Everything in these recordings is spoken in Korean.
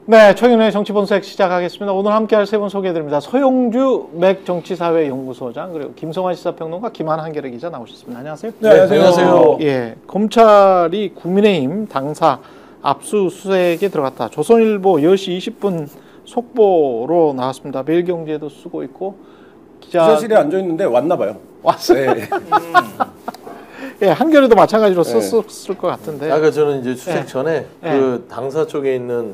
네, 최근의 정치본색 시작하겠습니다. 오늘 함께할 세 분 소개해드립니다. 서용주 맥정치사회연구소장, 그리고 김성환 시사평론가, 김한한결의 기자 나오셨습니다. 안녕하세요. 네, 안녕하세요. 예, 검찰이 국민의힘 당사 압수수색에 들어갔다. 조선일보 10시 20분 속보로 나왔습니다. 매일경제도 쓰고 있고 기자실에 앉아 있는데 왔나 봐요. 왔어요. 네. 예, 한겨레도 마찬가지로 썼을 것 같은데. 아까 저는 이제 수색 전에 그 당사 쪽에 있는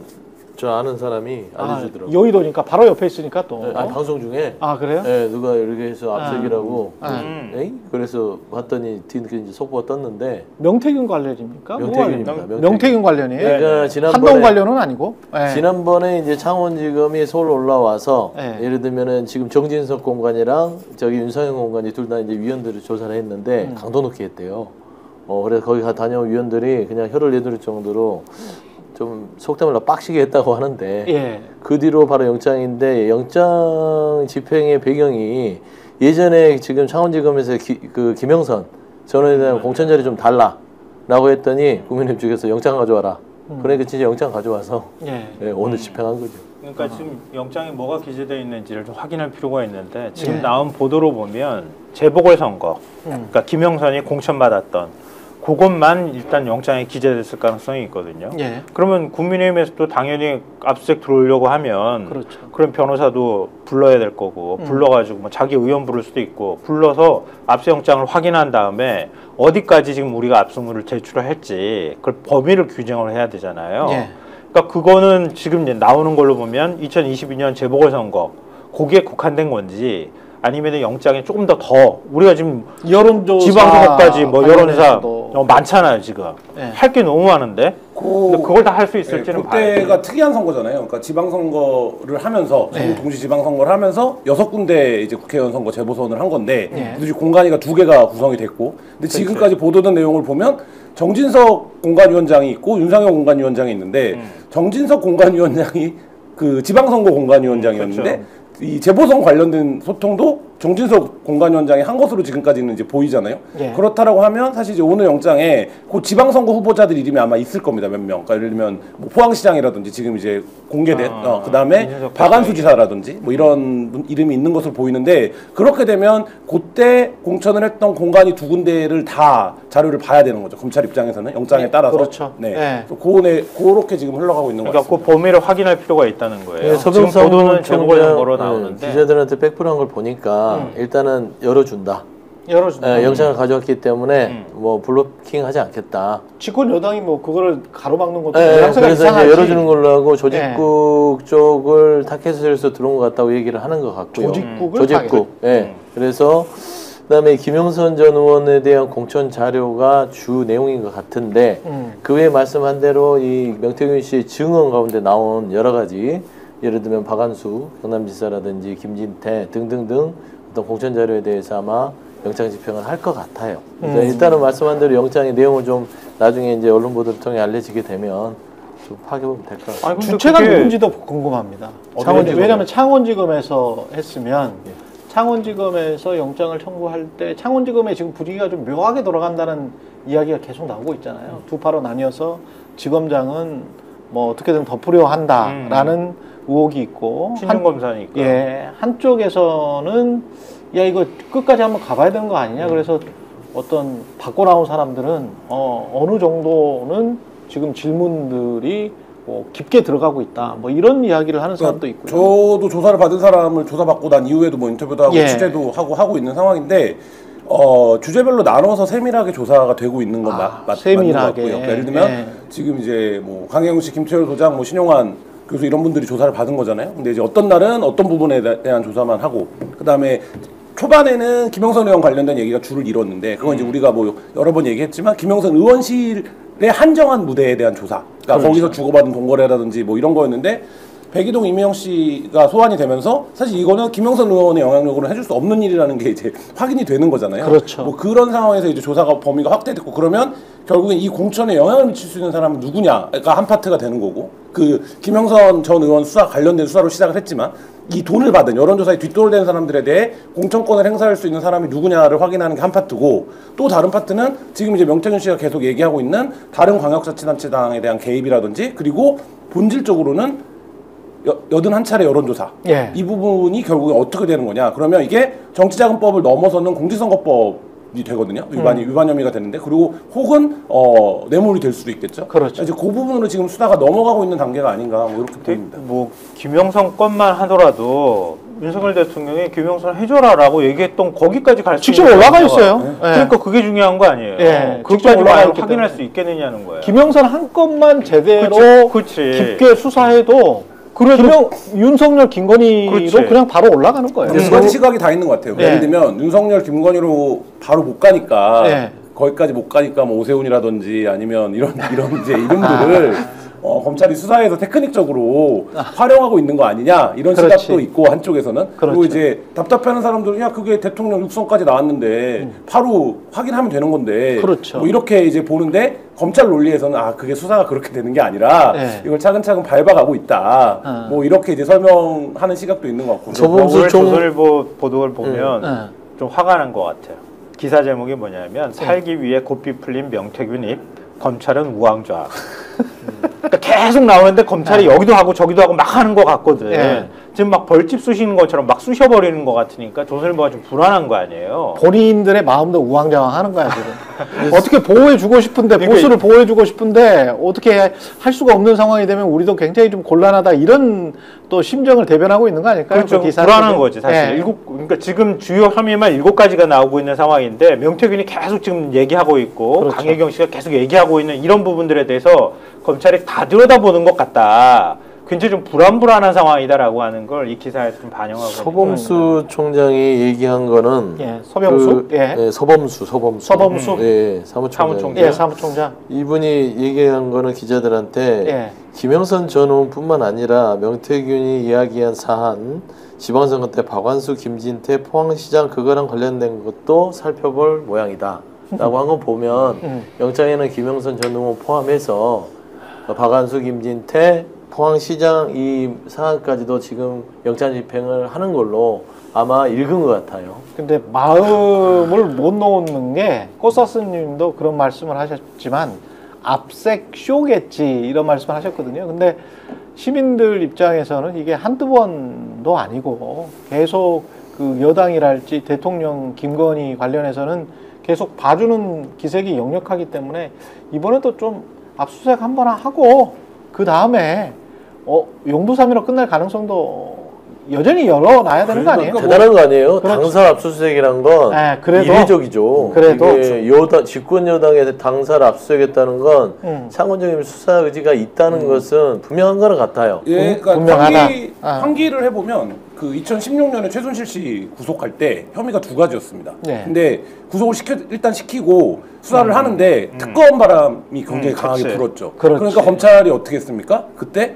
저 아는 사람이 알려주더라고요. 여의도니까 바로 옆에 있으니까 또. 방송 중에. 아, 그래요? 네, 누가 이렇게 해서 압색이라고. 그래서 봤더니 뒤늦게 이제 속보가 떴는데. 명태균 관련입니까? 명태균입니다. 명태균 관련이에요? 그러니까 지난번에 한동 관련은 아니고. 지난번에 이제 창원지검이 서울 올라와서 예를 들면은 지금 정진석 공관이랑 저기 윤상현 공관이 둘 다 이제 위원들을 조사를 했는데 강도 높게 했대요. 그래서 거기 다녀온 위원들이 그냥 혀를 내두를 정도로 좀 속된 말로 빡시게 했다고 하는데 그 뒤로 바로 영장인데 영장 집행의 배경이 예전에 지금 창원지검에서 그 김영선 전 의원에 공천 자료 좀 달라라고 했더니 국민의힘 측에서 영장 가져와라. 그러니까 진짜 영장 가져와서 오늘 집행한 거죠. 그러니까 지금 영장에 뭐가 기재되어 있는지를 좀 확인할 필요가 있는데 지금 나온 보도로 보면 재보궐선거, 그러니까 김영선이 공천받았던 그것만 일단 영장에 기재됐을 가능성이 있거든요. 그러면 국민의힘에서도 당연히 압수수색 들어오려고 하면 그럼 변호사도 불러야 될 거고 불러가지고 뭐 자기 의원 부를 수도 있고 불러서 압수영장을 확인한 다음에 어디까지 지금 우리가 압수물을 제출을 할지 그걸 범위를 규정을 해야 되잖아요. 그러니까 그거는 지금 이제 나오는 걸로 보면 2022년 재보궐선거 거기에 국한된 건지 아니면 영장에 조금 더 우리가 지금 여론조사 지방선거까지 뭐 여론조사 많잖아요 지금 할 게 너무 많은데 근데 그걸 다 할 수 있을지는 봐야 돼요. 그때가 특이한 선거잖아요. 그러니까 지방선거를 하면서 동시 지방선거를 하면서 6군데 이제 국회의원 선거 재보선을 한 건데 공관위가 2개가 구성이 됐고 근데 지금까지 보도된 내용을 보면 정진석 공관위원장이 있고 윤상현 공관위원장이 있는데 정진석 공관위원장이 그 지방선거 공관위원장이었는데 이 재보선 관련된 소통도 정진석 공관위원장이 한 것으로 지금까지는 이제 보이잖아요. 그렇다라고 하면 사실 이제 오늘 영장에 그 지방선거 후보자들 이름이 아마 있을 겁니다. 몇 명. 그러니까 예를 들면 뭐 포항시장이라든지 지금 이제 공개된 그다음에 박안수 지사라든지 뭐 이런 이름이 있는 것으로 보이는데 그렇게 되면 그때 공천을 했던 공관위 2군데를 다 자료를 봐야 되는 거죠. 검찰 입장에서는 영장에 따라서. 그렇죠. 그렇게 지금 흘러가고 있는 것 같습니다. 그러니까 그 범위를 확인할 필요가 있다는 거예요. 지금 보도는 재보궐선거로 나오는데 기자들한테 백프로 한 걸 보니까 일단은 열어준다. 영장을 가져왔기 때문에 뭐 블로킹하지 않겠다. 집권 여당이 뭐 그거를 가로막는 것도 그래서 이제 열어주는 걸로 하고 조직국 쪽을 타켓에서 들어온 것 같다고 얘기를 하는 것 같고요. 조직국. 그래서 그다음에 김영선 전 의원에 대한 공천 자료가 주 내용인 것 같은데 그 외에 말씀한 대로 이 명태균 씨의 증언 가운데 나온 여러 가지 예를 들면 박안수 경남지사라든지 김진태 등등등 어떤 공천 자료에 대해서 아마 영장 집행을 할 것 같아요. 일단은 말씀한 대로 영장의 내용을 좀 나중에 이제 언론 보도를 통해 알려지게 되면 좀 파악해보면 될 것 같아요. 주체가 누군지도 궁금합니다. 왜냐하면 창원지검에서 했으면 창원지검에서 영장을 청구할 때 창원지검의 지금 분위기가 좀 묘하게 돌아간다는 이야기가 계속 나오고 있잖아요. 두 파로 나뉘어서 지검장은 뭐 어떻게든 덮으려 한다라는 의혹이 있고 신용검사니 있고 한쪽에서는 야 이거 끝까지 한번 가봐야 되는 거 아니냐 그래서 어떤 받고 나온 사람들은 어느 정도는 지금 질문들이 뭐 깊게 들어가고 있다 뭐 이런 이야기를 하는 사람도 있고요. 저도 조사를 받은 사람을 조사받고 난 이후에도 뭐 인터뷰도 하고 취재도 하고 있는 상황인데 주제별로 나눠서 세밀하게 조사가 되고 있는 건 맞는 것 같고요. 예를 들면 지금 이제 뭐 강혜웅 씨, 김태열 소장, 뭐 신용환 교수 이런 분들이 조사를 받은 거잖아요. 근데 이제 어떤 날은 어떤 부분에 대한 조사만 하고 그다음에 초반에는 김영선 의원 관련된 얘기가 줄을 이뤘는데 그건 이제 우리가 뭐 여러 번 얘기했지만 김영선 의원실의 한정한 무대에 대한 조사 그러니까 거기서 주고받은 돈거래라든지 뭐 이런 거였는데 백이동 이명영 씨가 소환이 되면서 사실 이거는 김영선 의원의 영향력으로는 해줄 수 없는 일이라는 게 이제 확인이 되는 거잖아요. 뭐 그런 상황에서 이제 조사가 범위가 확대됐고 그러면 결국엔 이 공천에 영향을 미칠 수 있는 사람은 누구냐가 한 파트가 되는 거고 그 김영선 전 의원 수사 관련된 수사로 시작을 했지만 이 돈을 받은 여론조사에 뒷돈을 댄 사람들에 대해 공천권을 행사할 수 있는 사람이 누구냐를 확인하는 게 한 파트고 또 다른 파트는 지금 이제 명태균 씨가 계속 얘기하고 있는 다른 광역자치단체당에 대한 개입이라든지 그리고 본질적으로는 81차례 여론조사. 예. 이 부분이 결국에 어떻게 되는 거냐. 그러면 이게 정치자금법을 넘어서는 공직선거법이 되거든요. 위반 혐의가 되는데, 그리고 혹은 뇌물이 될 수도 있겠죠. 그렇죠. 이제 그 부분으로 지금 수사가 넘어가고 있는 단계가 아닌가 뭐 이렇게 보입니다. 뭐 김영선 건만 하더라도 윤석열 대통령이 김영선 해줘라라고 얘기했던 거기까지 갈 수 직접 올라가 있어요. 네. 그러니까 그게 중요한 거 아니에요. 네. 그것까지 올라가 있기 확인할 때문에. 수 있겠느냐는 거예요. 김영선 한 건만 제대로 깊게 수사해도 윤석열, 김건희로 그냥 바로 올라가는 거예요. 두 가지 시각이 다 있는 것 같아요. 예를 들면 윤석열, 김건희로 바로 못 가니까 거기까지 못 가니까 뭐 오세훈이라든지 아니면 이런 이제 이름들을 검찰이 수사에서 테크닉적으로 활용하고 있는 거 아니냐 이런 시각도 있고 한쪽에서는 그리고 이제 답답해하는 사람들은 야 그게 대통령 육성까지 나왔는데 바로 확인하면 되는 건데 뭐 이렇게 이제 보는데 검찰 논리에서는 아 그게 수사가 그렇게 되는 게 아니라 이걸 차근차근 밟아가고 있다 뭐 이렇게 이제 설명하는 시각도 있는 것 같고 오늘 조선일보 보도를 보면 좀 화가 난 것 같아요. 기사 제목이 뭐냐면 살기 위해 고삐 풀린 명태균 입 검찰은 우왕좌왕. 그러니까 계속 나오는데 검찰이 여기도 하고 저기도 하고 막 하는 것 같거든. 지금 막 벌집 쑤시는 것처럼 막 쑤셔버리는 것 같으니까 조선일보가 좀 불안한 거 아니에요. 본인들의 마음도 우왕좌왕하는 거야 지금. 어떻게 보호해주고 싶은데 보수를 보호해주고 싶은데 어떻게 할 수가 없는 상황이 되면 우리도 굉장히 좀 곤란하다 이런 또 심정을 대변하고 있는 거 아닐까요? 그렇죠. 불안한 거지 사실. 그러니까 지금 주요 혐의만 7가지가 나오고 있는 상황인데 명태균이 계속 지금 얘기하고 있고 강혜경 씨가 계속 얘기하고 있는 이런 부분들에 대해서 검찰이 다 들여다보는 것 같다. 굉장히 좀 불안한 상황이다라고 하는 걸 이 기사에서 좀 반영하고 서범수 총장이 얘기한 거는 서범수? 서범수 사무총장. 사무총장. 이분이 얘기한 거는 기자들한테 김영선 전 의원뿐만 아니라 명태균이 이야기한 사안 지방선거 때 박완수, 김진태, 포항시장 그거랑 관련된 것도 살펴볼 모양이다 라고 한 거 보면 영장에는 김영선 전 의원 포함해서 박완수, 김진태, 포항시장 이 사안까지도 지금 영장 집행을 하는 걸로 아마 읽은 것 같아요. 근데 마음을 못 놓는 게 꽃사스님도 그런 말씀을 하셨지만 압색 쇼겠지 이런 말씀을 하셨거든요. 근데 시민들 입장에서는 이게 한두 번도 아니고 계속 그 여당이랄지 대통령 김건희 관련해서는 계속 봐주는 기색이 역력하기 때문에 이번에도 좀 압수수색 한번 하고 그 다음에 용두사미로 끝날 가능성도 여전히 열어놔야 되는 거 아니에요? 대단한 거 아니에요? 당사 압수수색이란 건 그래도, 이례적이죠. 그래도 집권 여당에 당사를 압수수색했다는 건 창원장님 수사 의지가 있다는 것은 분명한 거는 같아요. 그러니까 분명하다. 환기를 해보면 그 2016년에 최순실 씨 구속할 때 혐의가 2가지였습니다. 근데 구속을 일단 시키고 수사를 하는데 특검 바람이 굉장히 강하게 불었죠. 그러니까 검찰이 어떻게 했습니까? 그때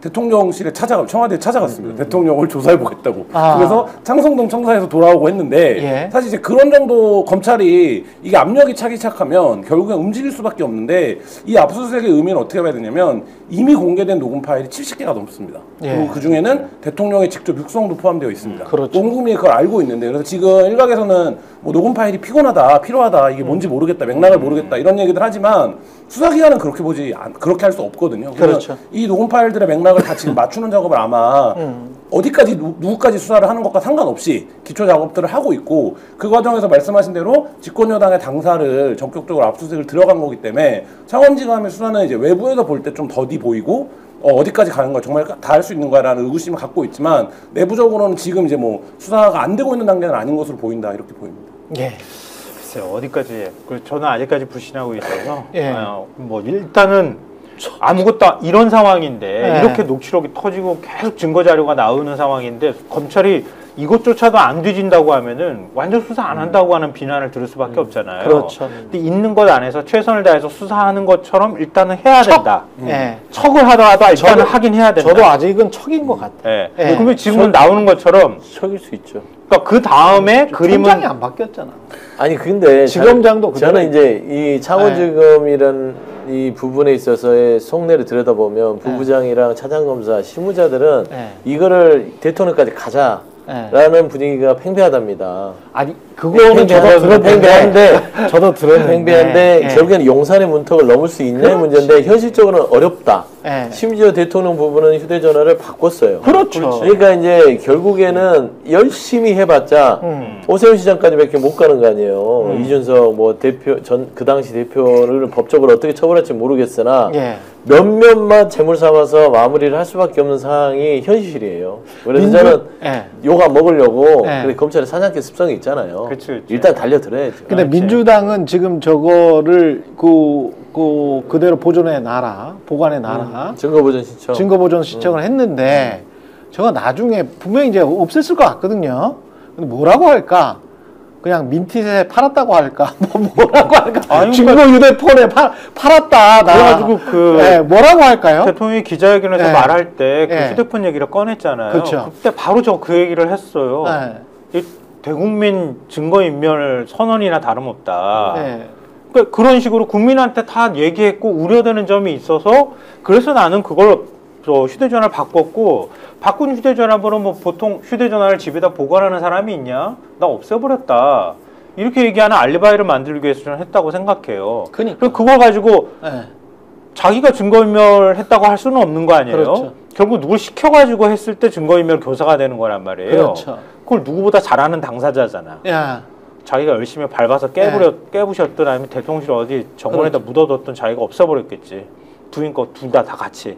대통령실에 청와대에 찾아갔습니다. 대통령을 조사해보겠다고. 그래서 창성동 청사에서 돌아오고 했는데 사실 이제 그런 정도 검찰이 이게 압력이 차기 시작하면 결국엔 움직일 수밖에 없는데 이 압수수색의 의미는 어떻게 봐야 되냐면 이미 공개된 녹음 파일이 70개가 넘습니다. 그리고 그 중에는 대통령의 직접 육성도 포함되어 있습니다. 온 국민이 그걸 알고 있는데 그래서 지금 일각에서는 뭐 녹음 파일이 필요하다, 이게 뭔지 모르겠다, 맥락을 모르겠다 이런 얘기들 하지만 수사기관은 그렇게 할 수 없거든요. 이 녹음 파일들의 맥락을 다 지금 맞추는 작업을 아마 어디까지 누구까지 수사를 하는 것과 상관없이 기초 작업들을 하고 있고 그 과정에서 말씀하신 대로 집권 여당의 당사를 전격적으로 압수수색을 들어간 거기 때문에 창원지검의 수사는 이제 외부에서 볼 때 좀 더디 보이고 어디까지 가는 거야 정말 다 할 수 있는 거야라는 의구심을 갖고 있지만 내부적으로는 지금 이제 뭐 수사가 안 되고 있는 단계는 아닌 것으로 보인다 이렇게 보입니다. 글쎄요 어디까지 저는 아직까지 불신하고 있어서 뭐 일단은 아무것도 이런 상황인데 이렇게 녹취록이 터지고 계속 증거 자료가 나오는 상황인데 검찰이 이것조차도 안 뒤진다고 하면은 완전 수사 안 한다고 하는 비난을 들을 수밖에 없잖아요. 근데 있는 것 안에서 최선을 다해서 수사하는 것처럼 일단은 해야 된다. 척을 하더라도 일단은 하긴 해야 된다. 저도 아직은 척인 것 같아요. 그러면 지금은 나오는 것처럼 척일 수 있죠. 그러니까 그 다음에 그림은 총장이 안 바뀌었잖아. 아니 근데 지검장도 저는 이제 이 창원지검이란 이 부분에 있어서의 속내를 들여다보면 부부장이랑 차장검사 실무자들은 이거를 대통령까지 가자 라는 분위기가 팽배하답니다. 아니 그거는 저도 들었는데 팽배한데 결국에는 용산의 문턱을 넘을 수 있는 문제인데 현실적으로는 어렵다. 심지어 대통령 부부는 휴대전화를 바꿨어요. 그렇죠. 그러니까 이제 결국에는 열심히 해봤자 오세훈 시장까지밖에 못 가는 거 아니에요. 이준석 뭐 대표 그 당시 대표를 법적으로 어떻게 처벌할지 모르겠으나 몇몇만 재물 삼아서 마무리를 할 수밖에 없는 상황이 현실이에요. 그래서 저는 요가 먹으려고 근데 검찰의 사냥개 습성이 있잖아요. 그치. 일단 달려들어야죠. 근데 민주당은 지금 저거를 그대로 보존해 놔라, 보관해 놔라. 증거보전 신청. 증거보전 신청을 했는데 저거 나중에 분명히 이제 없앴을 것 같거든요. 근데 뭐라고 할까? 그냥 민티에 팔았다고 할까? 뭐라고 할까? 아니, 증거 휴대폰에 팔았다. 그래가지고 뭐라고 할까요? 대통령이 기자회견에서 말할 때 그 휴대폰 얘기를 꺼냈잖아요. 그렇죠. 그때 바로 그 얘기를 했어요. 이 대국민 증거인멸 선언이나 다름없다. 그러니까 그런 식으로 국민한테 다 얘기했고 우려되는 점이 있어서 그래서 나는 그걸 휴대전화를 바꿨고 바꾼 휴대전화번호 뭐 보통 휴대전화를 집에다 보관하는 사람이 있냐? 나 없애버렸다. 이렇게 얘기하는 알리바이를 만들기 위해서 저는 했다고 생각해요. 그러니까 그걸 가지고 자기가 증거인멸했다고 할 수는 없는 거 아니에요? 그렇죠. 결국 누굴 시켜가지고 했을 때 증거인멸 교사가 되는 거란 말이에요. 그렇죠. 그걸 누구보다 잘하는 당사자잖아. 자기가 열심히 밟아서 깨부셨든 아니면 대통령실 어디 정원에다 묻어뒀든 자기가 없애버렸겠지. 부인 거 둘 다 같이.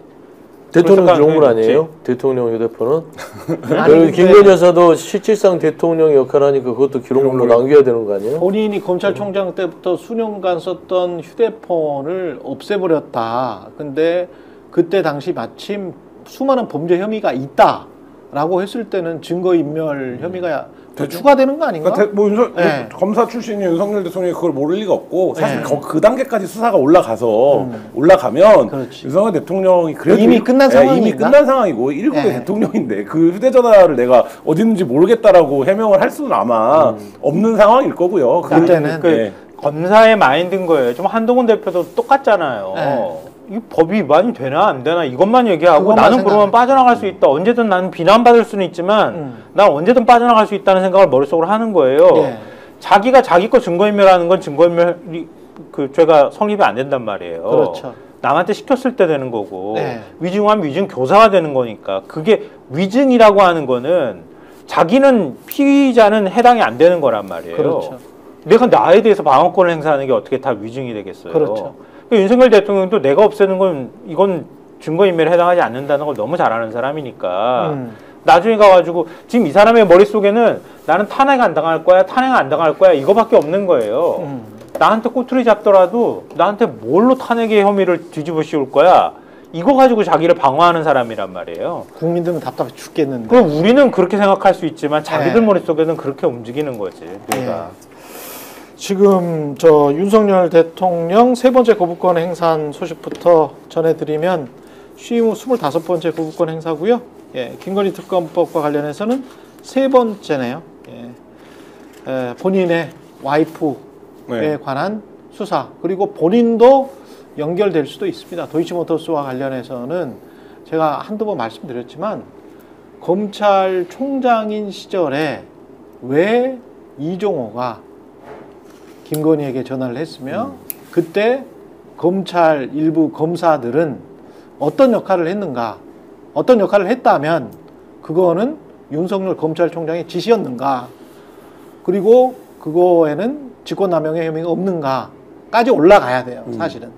대통령 기록물 아니에요? 대통령 휴대폰은? 김건희 여사도 실질상 대통령 역할을 하니까 그것도 기록물로 남겨야 되는 거 아니에요? 본인이 검찰총장 때부터 수년간 썼던 휴대폰을 없애버렸다. 근데 그때 당시 마침 수많은 범죄 혐의가 있다라고 했을 때는 증거인멸 혐의가 더 추가되는 거 아닌가? 그러니까 검사 출신인 윤석열 대통령이 그걸 모를 리가 없고 사실 그 단계까지 수사가 올라가면 그렇지. 윤석열 대통령이 그래도 이미 끝난 상황인가? 이미 끝난 상황이고 1국의 대통령인데 그 휴대전화를 내가 어디 있는지 모르겠다라고 해명을 할 수는 아마 없는 상황일 거고요. 그때는 검사의 마인드인 거예요. 좀 한동훈 대표도 똑같잖아요. 이 법이 위반이 되나 안 되나 이것만 얘기하고 나는 그러면 빠져나갈 수 있다. 언제든 나는 비난받을 수는 있지만 난 언제든 빠져나갈 수 있다는 생각을 머릿속으로 하는 거예요. 자기가 자기 거 증거인멸하는 건 증거인멸이 그 죄가 성립이 안 된단 말이에요. 그렇죠. 남한테 시켰을 때 되는 거고 위증하면 위증 교사가 되는 거니까 그게 위증이라고 하는 거는 자기는 피의자는 해당이 안 되는 거란 말이에요. 그렇죠. 내가 나에 대해서 방어권을 행사하는 게 어떻게 다 위증이 되겠어요. 그렇죠. 윤석열 대통령도 내가 없애는 건 이건 증거인멸에 해당하지 않는다는 걸 너무 잘 아는 사람이니까 나중에 가가지고 지금 이 사람의 머릿속에는 나는 탄핵 안 당할 거야 탄핵 안 당할 거야 이거밖에 없는 거예요. 나한테 꼬투리 잡더라도 나한테 뭘로 탄핵의 혐의를 뒤집어 씌울 거야 이거 가지고 자기를 방어하는 사람이란 말이에요. 국민들은 답답해 죽겠는데. 그럼 우리는 그렇게 생각할 수 있지만 자기들 머릿속에는 그렇게 움직이는 거지. 우리가. 지금 저 윤석열 대통령 세 번째 거부권 행사한 소식부터 전해드리면 취임 후 25번째 거부권 행사고요. 김건희 특검법과 관련해서는 세 번째네요. 본인의 와이프에 관한 수사 그리고 본인도 연결될 수도 있습니다. 도이치모터스와 관련해서는 제가 한두 번 말씀드렸지만 검찰총장인 시절에 왜 이종호가 김건희에게 전화를 했으며 그때 검찰 일부 검사들은 어떤 역할을 했는가, 어떤 역할을 했다면 그거는 윤석열 검찰총장의 지시였는가, 그리고 그거에는 직권남용의 혐의가 없는가까지 올라가야 돼요, 사실은.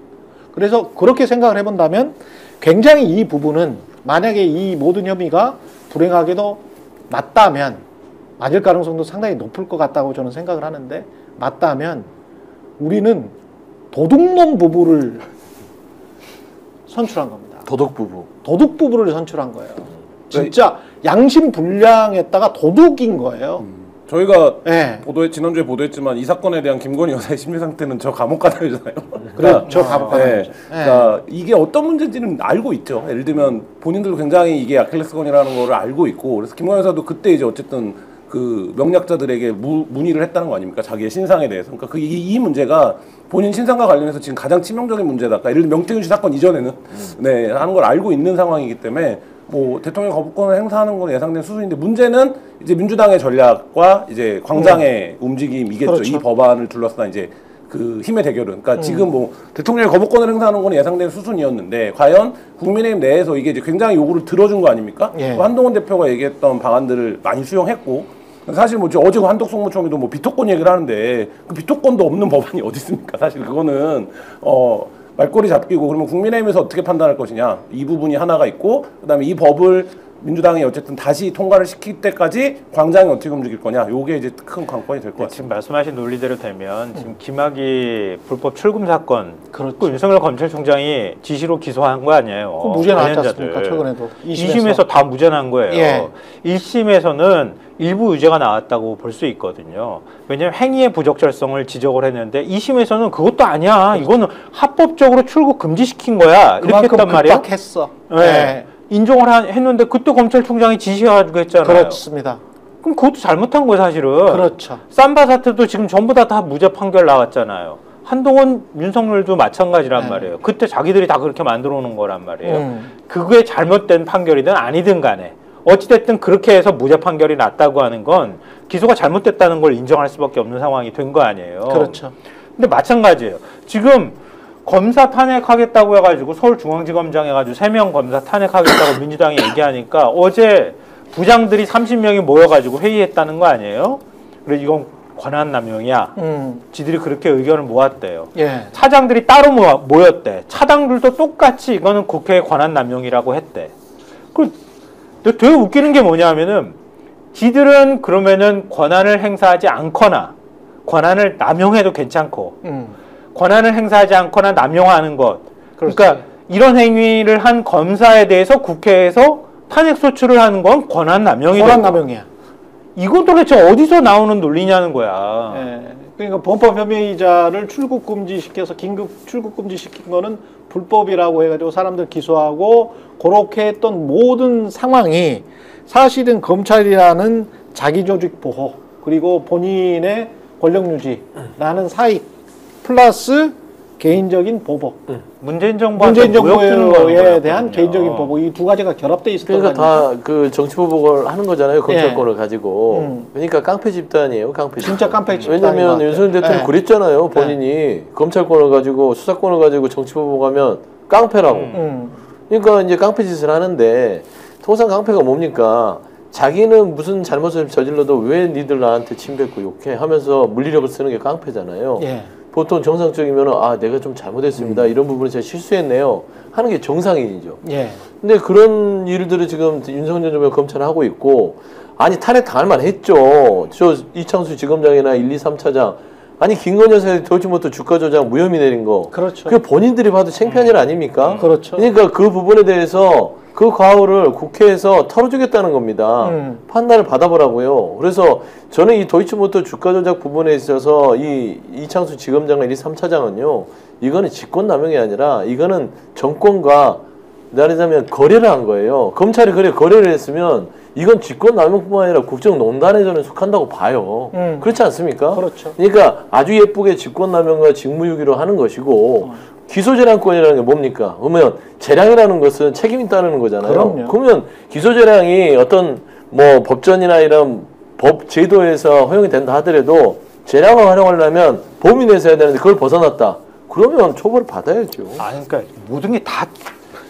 그래서 그렇게 생각을 해본다면 굉장히 이 부분은 만약에 이 모든 혐의가 불행하게도 맞다면 맞을 가능성도 상당히 높을 것 같다고 저는 생각을 하는데 맞다면 우리는 도둑놈 부부를 선출한 겁니다. 도둑부부. 도둑부부를 선출한 거예요. 진짜 양심불량했다가 도둑인 거예요. 저희가 지난주에 보도했지만 이 사건에 대한 김건희 여사의 심리 상태는 저 감옥 가다잖아요. 그래, 저 감옥 가다죠. 그러니까 이게 어떤 문제인지는 알고 있죠. 예를 들면 본인들도 굉장히 이게 아킬레스건이라는 거를 알고 있고, 그래서 김건희 여사도 그때 이제 어쨌든 그 명약자들에게 문의를 했다는 거 아닙니까? 자기의 신상에 대해서. 그러니까 이 문제가 본인 신상과 관련해서 지금 가장 치명적인 문제다. 그러니까 예를 들면 명태균 씨 사건 이전에는 하는 걸 알고 있는 상황이기 때문에 뭐 대통령 거부권을 행사하는 건 예상된 수순인데 문제는 이제 민주당의 전략과 이제 광장의 움직임이겠죠. 그렇죠. 이 법안을 둘러싼 이제 그 힘의 대결은. 그러니까 지금 뭐 대통령의 거부권을 행사하는 건 예상된 수순이었는데 과연 국민의힘 내에서 이게 이제 굉장히 요구를 들어준 거 아닙니까? 예. 한동훈 대표가 얘기했던 방안들을 많이 수용했고 사실 뭐 어제 한덕 성무총리도 뭐 비토권 얘기를 하는데 그 비토권도 없는 법안이 어디 있습니까? 사실 그거는 말꼬리 잡기고 그러면 국민의힘에서 어떻게 판단할 것이냐 이 부분이 하나가 있고 그다음에 이 법을 민주당이 어쨌든 다시 통과를 시킬 때까지 광장이 어떻게 움직일 거냐 요게 이제 큰 관건이 될 것 같습니다. 지금 말씀하신 논리대로 되면 지금 김학의 불법 출금 사건 그렇죠. 그 윤석열 검찰총장이 지시로 기소한 거 아니에요. 그 무죄 나왔지 않습니까? 최근에도 2심에서 다 무죄 난 거예요. 예. 1심에서는 일부 유죄가 나왔다고 볼 수 있거든요. 왜냐하면 행위의 부적절성을 지적을 했는데 2심에서는 그것도 아니야. 이거는 합법적으로 출국 금지시킨 거야. 이렇게 했단 말이에요. 급박했어. 네. 네. 인정을 했는데 그때 검찰총장이 지시해가지고 했잖아요. 그렇습니다. 그럼 그것도 잘못한 거예요, 사실은. 그렇죠. 삼바 사태도 지금 전부 다 무죄 판결 나왔잖아요. 한동훈, 윤석열도 마찬가지란 네. 말이에요. 그때 자기들이 다 그렇게 만들어 놓은 거란 말이에요. 그게 잘못된 판결이든 아니든 간에 어찌됐든 그렇게 해서 무죄 판결이 났다고 하는 건 기소가 잘못됐다는 걸 인정할 수밖에 없는 상황이 된 거 아니에요. 그렇죠. 근데 마찬가지예요. 지금 검사 탄핵하겠다고 해가지고 서울중앙지검장 해가지고 3명 검사 탄핵하겠다고 민주당이 얘기하니까 어제 부장들이 30명이 모여가지고 회의했다는 거 아니에요? 그래서 이건 권한남용이야. 지들이 그렇게 의견을 모았대요. 예. 차장들이 따로 모였대. 차장들도 똑같이 이거는 국회의 권한남용이라고 했대. 되게 웃기는 게 뭐냐면은 지들은 그러면은 권한을 행사하지 않거나 권한을 남용해도 괜찮고 권한을 행사하지 않거나 남용하는 것. 그러니까 그런 행위를 한 검사에 대해서 국회에서 탄핵 소추를 하는 건 권한 남용이다. 권한 남용이야. 이건 도대체 어디서 나오는 논리냐는 거야. 예. 그러니까 범법 혐의자를 출국 금지시켜서 긴급 출국 금지시킨 거는 불법이라고 해가지고 사람들 기소하고 그렇게 했던 모든 상황이 사실은 검찰이라는 자기 조직 보호 그리고 본인의 권력 유지라는 사익 플러스 개인적인 보복. 문재인 정부에 대한 개인적인 보복 이 두 가지가 결합돼 있었던 그러니까 다 그 정치 보복을 하는 거잖아요. 검찰권을 예. 가지고. 그러니까 깡패 집단이에요. 깡패 집단. 진짜 깡패 집단. 왜냐하면 윤석열 대통령 그랬잖아요. 본인이 검찰권을 가지고 수사권을 가지고 정치 보복하면 깡패라고. 그러니까 이제 깡패 짓을 하는데 통상 깡패가 뭡니까? 자기는 무슨 잘못을 저질러도 왜 니들 나한테 침뱉고 욕해 하면서 물리력을 쓰는 게 깡패잖아요. 예. 보통 정상적이면 아 내가 좀 잘못했습니다. 이런 부분에 제가 실수했네요. 하는 게 정상인이죠. 예. 근데 그런 일들을 지금 윤석열 정부가 검찰을 하고 있고 아니 탄핵 당할 만했죠. 저 이창수 지검장이나 1, 2, 3차장 아니 김건희 여사의 도이치모터 주가 조작 무혐의 내린 거. 그렇죠. 그 본인들이 봐도 창피한 일 아닙니까? 그렇죠. 그러니까 그 부분에 대해서 그 과오를 국회에서 털어주겠다는 겁니다. 판단을 받아보라고요. 그래서 저는 이 도이치모터 주가 조작 부분에 있어서 이 이창수 지검장과 1, 2, 3차장은요. 이거는 직권남용이 아니라 이거는 정권과 말하자면 거래를 한 거예요. 검찰이 거래를 했으면 이건 직권남용뿐만 아니라 국정농단에 저는 속한다고 봐요. 그렇지 않습니까? 그렇죠. 그러니까 아주 예쁘게 직권남용과 직무유기로 하는 것이고 기소재량권이라는 게 뭡니까? 그러면 재량이라는 것은 책임이 따르는 거잖아요. 그럼요. 그러면 기소재량이 어떤 뭐 법전이나 이런 법 제도에서 허용이 된다 하더라도 재량을 활용하려면 범위 내에서 해야 되는데 그걸 벗어났다. 그러면 처벌을 받아야죠. 아, 그러니까 모든 게 다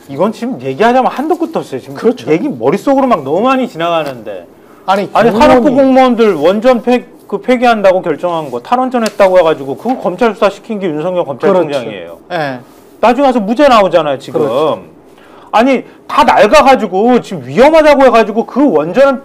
이건 지금 얘기하자면 한도 끝도 없어요. 지금 그렇죠. 얘기 머릿속으로 막 너무 많이 지나가는데 아니 산업부 공무원들 원전 폐기한다고 결정한 거 탈원전했다고 해가지고 그거 검찰 수사 시킨 게 윤석열 검찰총장이에요. 그렇죠. 예. 나중에 와서 무죄 나오잖아요 지금. 그렇죠. 아니 다 낡아가지고 지금 위험하다고 해가지고 그 원전은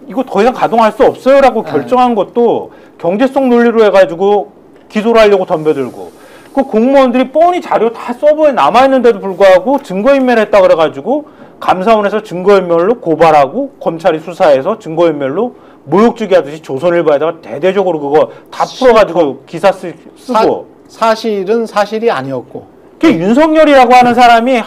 이거 더 이상 가동할 수 없어요라고 결정한 것도 경제성 논리로 해가지고 기소를 하려고 덤벼들고 그 공무원들이 뻔히 자료 다 서버에 남아있는데도 불구하고 증거인멸을 했다 그래가지고 감사원에서 증거인멸로 고발하고 검찰이 수사해서 증거인멸로 모욕주기 하듯이 조선일보에다가 대대적으로 그거 다 풀어가지고 기사 쓰고 사실은 사실이 아니었고 그게 윤석열이라고 하는 사람이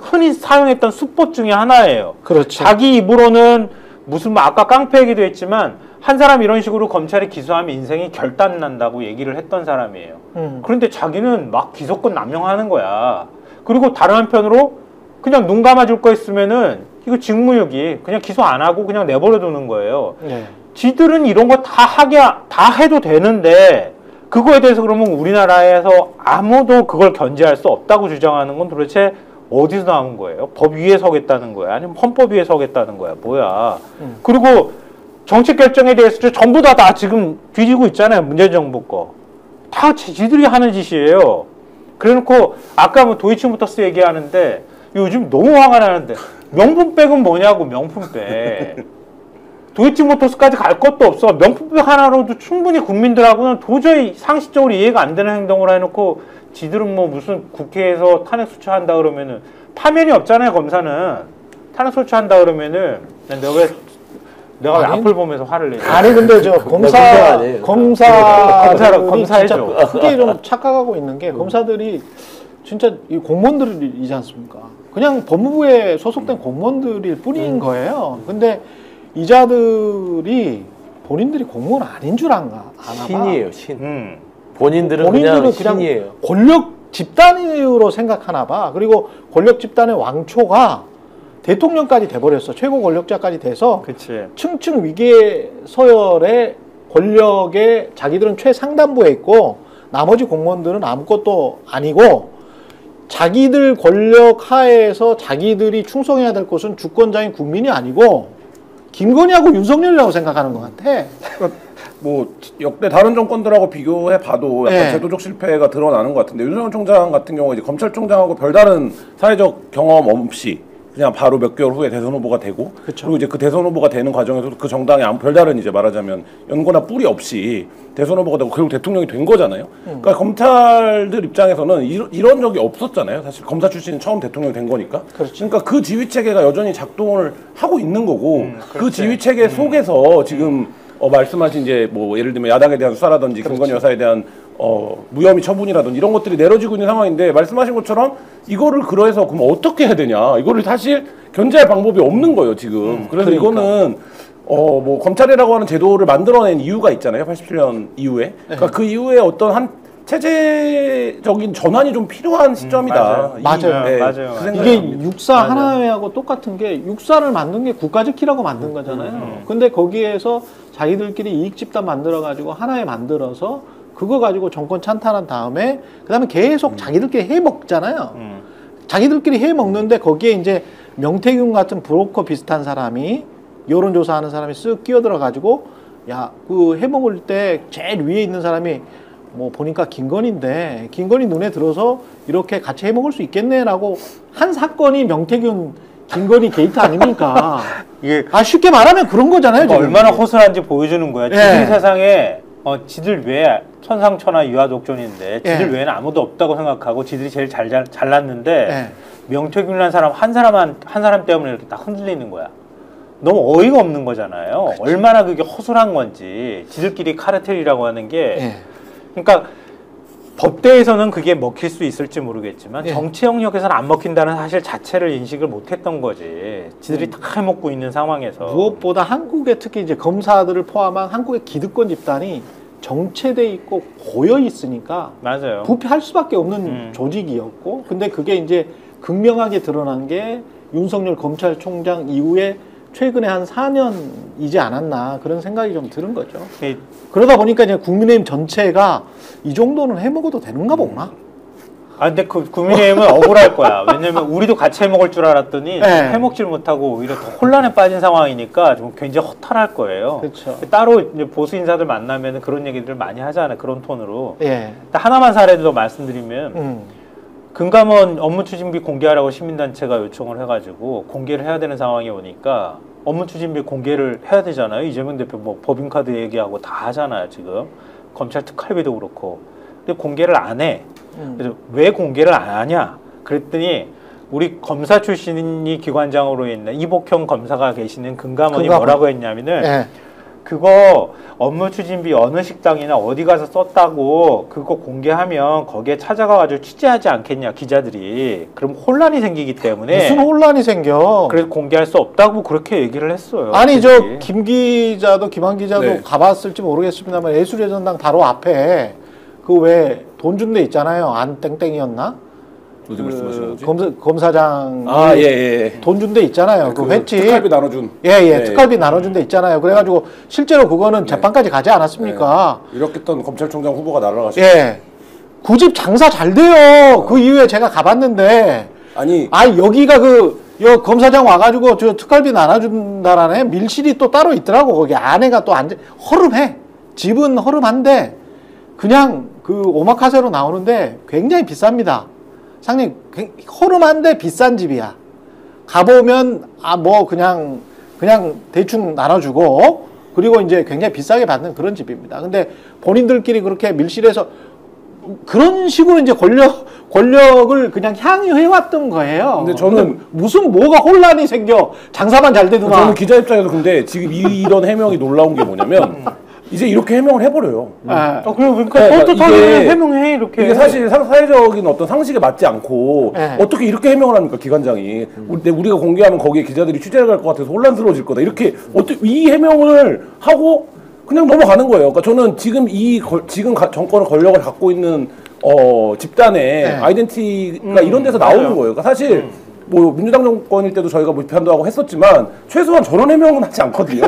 흔히 사용했던 수법 중에 하나예요. 그렇죠. 자기 입으로는 무슨 뭐 아까 깡패 얘기도 했지만 한 사람 이런 식으로 검찰이 기소하면 인생이 결단난다고 얘기를 했던 사람이에요. 그런데 자기는 막 기소권 남용하는 거야. 그리고 다른 한편으로 그냥 눈 감아줄 거 있으면은 이거 직무유기 그냥 기소 안 하고 그냥 내버려 두는 거예요. 네. 지들은 이런 거 다 해도 되는데 그거에 대해서 그러면 우리나라에서 아무도 그걸 견제할 수 없다고 주장하는 건 도대체 어디서 나온 거예요? 법 위에 서겠다는 거야? 아니면 헌법 위에 서겠다는 거야? 뭐야? 그리고 정책 결정에 대해서 전부 다 지금 뒤지고 있잖아요. 문재인 정부 거. 다 지들이 하는 짓이에요. 그래놓고 아까 뭐 도이치모터스 얘기하는데 요즘 너무 화가 나는데 명품백은 뭐냐고 명품백. 도이치모터스까지 갈 것도 없어. 명품백 하나로도 충분히 국민들하고는 도저히 상식적으로 이해가 안 되는 행동을 해놓고 지들은 뭐 무슨 국회에서 탄핵 소추한다 그러면은 파면이 없잖아요. 검사는 탄핵 소추한다 그러면은 내가 왜 앞을 보면서 화를 내냐. 아니 근데 저 검사들이 검사해줘. 진짜 크게 좀 착각하고 있는 게 검사들이 진짜 이 공무원들이지 않습니까? 그냥 법무부에 소속된 공무원들일 뿐인 거예요. 근데 이자들이 본인들이 공무원 아닌 줄 아나 봐. 신이에요, 신. 본인들은 그냥 신이에요. 권력 집단으로 생각하나 봐. 그리고 권력 집단의 왕초가 대통령까지 돼버렸어. 최고 권력자까지 돼서 그치. 층층 위계 서열의 권력에 자기들은 최상단부에 있고 나머지 공무원들은 아무것도 아니고 자기들 권력 하에서 자기들이 충성해야 될 것은 주권자인 국민이 아니고 김건희하고 윤석열이라고 생각하는 것 같아. 뭐 역대 다른 정권들하고 비교해 봐도 약간 네. 제도적 실패가 드러나는 것 같은데 윤석열 총장 같은 경우에 이제 검찰총장하고 별다른 사회적 경험 없이 그냥 바로 몇 개월 후에 대선 후보가 되고 그쵸. 그리고 이제 그 대선 후보가 되는 과정에서도 그 정당에 아무 별다른 이제 말하자면 연고나 뿌리 없이 대선 후보가 되고 결국 대통령이 된 거잖아요. 그러니까 검찰들 입장에서는 이런 적이 없었잖아요. 사실 검사 출신이 처음 대통령이 된 거니까. 그러니까 그 지휘 체계가 여전히 작동을 하고 있는 거고 그 지휘 체계 속에서 지금 말씀하신 이제 뭐 예를 들면 야당에 대한 수사라든지 김건희 여사에 대한 무혐의 처분이라든지 이런 것들이 내려지고 있는 상황인데 말씀하신 것처럼 이거를 그래서 그럼 어떻게 해야 되냐 이거를 사실 견제할 방법이 없는 거예요 지금. 그래서 그러니까. 이거는 뭐 검찰이라고 하는 제도를 만들어낸 이유가 있잖아요. 87년 이후에. 그러니까 그 이후에 어떤 한 체제적인 전환이 좀 필요한 시점이다. 맞아요. 맞아요. 그 생각이 이게 납니다. 육사 하나회하고 똑같은 게 육사를 만든 게 국가지키라고 만든 거잖아요. 근데 거기에서 자기들끼리 이익 집단 만들어 가지고 하나에 만들어서 그거 가지고 정권 찬탈한 다음에 그다음에 계속 자기들끼리 해 먹잖아요. 자기들끼리 해 먹는데 거기에 이제 명태균 같은 브로커 비슷한 사람이 여론조사하는 사람이 쓱 끼어들어 가지고 야, 그 해 먹을 때 제일 위에 있는 사람이 뭐 보니까 김건희인데 김건희 눈에 들어서 이렇게 같이 해 먹을 수 있겠네라고 한 사건이 명태균 김건희 게이트 아닙니까? 이게 쉽게 말하면 그런 거잖아요. 지금. 얼마나 허술한지 보여주는 거야. 지들 세상에 지들 외에 천상천하 유아독존인데 지들 외에는 아무도 없다고 생각하고 지들이 제일 잘났는데 명태균이라는 사람 한 사람 때문에 이렇게 딱 흔들리는 거야. 너무 어이가 없는 거잖아요. 그치. 얼마나 그게 허술한 건지 지들끼리 카르텔이라고 하는 게 그러니까 법대에서는 그게 먹힐 수 있을지 모르겠지만 정치 영역에서는 안 먹힌다는 사실 자체를 인식을 못했던 거지. 지들이 다 해먹고 있는 상황에서 무엇보다 한국의 특히 이제 검사들을 포함한 한국의 기득권 집단이 정체돼 있고 고여 있으니까 맞아요. 부패할 수밖에 없는 조직이었고 근데 그게 이제 극명하게 드러난 게 윤석열 검찰총장 이후에 최근에 한 4년이지 않았나 그런 생각이 좀 드는 거죠. 그러다 보니까 이제 국민의힘 전체가 이 정도는 해먹어도 되는가 보구나. 근데 그 국민의힘은 억울할 거야. 왜냐면 우리도 같이 해먹을 줄 알았더니 해먹질 못하고 오히려 더 혼란에 빠진 상황이니까 좀 굉장히 허탈할 거예요. 그렇죠. 따로 이제 보수 인사들 만나면 그런 얘기들을 많이 하잖아요. 그런 톤으로. 하나만 사례도 더 말씀드리면 금감원 업무추진비 공개하라고 시민단체가 요청을 해가지고 공개를 해야 되는 상황이 오니까 업무추진비 공개를 해야 되잖아요. 이재명 대표 뭐 법인카드 얘기하고 다 하잖아요. 지금 검찰 특활비도 그렇고. 근데 공개를 안 해. 그래서 왜 공개를 안 하냐? 그랬더니 우리 검사 출신이 기관장으로 있는 이복형 검사가 계시는 금감원이 뭐라고 했냐면은 그거 업무추진비 어느 식당이나 어디 가서 썼다고 그거 공개하면 거기에 찾아가가지고 취재하지 않겠냐 기자들이. 그럼 혼란이 생기기 때문에 무슨 혼란이 생겨? 그래서 공개할 수 없다고 그렇게 얘기를 했어요. 아니 저 김 기자도 김한 기자도 가봤을지 모르겠습니다만 예술의 전당 바로 앞에 그 왜 돈 준 데 있잖아요. 안 땡땡이었나? 어디 말씀하시는 거지? 검사장 예. 돈 준 데 있잖아요. 그 횟집 특활비 나눠준. 예. 특활비 나눠준 데 있잖아요. 그래가지고 실제로 그거는 재판까지 가지 않았습니까? 이렇게 했던 검찰총장 후보가 날아가시고. 예. 그 집 장사 잘 돼요. 그 이후에 제가 가봤는데 여기가 검사장 와가지고 저 특활비 나눠준다라는 밀실이 또 따로 있더라고. 거기 안에가 또 허름해. 집은 허름한데 그냥 그 오마카세로 나오는데 굉장히 비쌉니다. 상당히 허름한데 비싼 집이야. 가보면 그냥 대충 나눠주고 그리고 이제 굉장히 비싸게 받는 그런 집입니다. 근데 본인들끼리 그렇게 밀실에서 그런 식으로 이제 권력을 그냥 향유해왔던 거예요. 근데 저는 무슨 뭐가 혼란이 생겨 장사만 잘 되더만. 저는 기자 입장에서 근데 지금 이런 해명이 놀라운 게 뭐냐면 이제 이렇게 해명을 해버려요. 그러니까 떳떳하게 해명해 이렇게. 이게 사실 사회적인 어떤 상식에 맞지 않고 어떻게 이렇게 해명을 합니까 기관장이? 우리가 공개하면 거기에 기자들이 취재를 갈 것 같아서 혼란스러워질 거다. 이렇게 어떻게 이 해명을 하고 그냥 넘어가는 거예요. 그러니까 저는 지금 지금 정권의 권력을 갖고 있는 집단의 아이덴티티가 이런 데서 나오는 거예요. 그러니까 사실 뭐 민주당 정권일 때도 저희가 뭐 비판도 하고 했었지만 최소한 저런 해명은 하지 않거든요.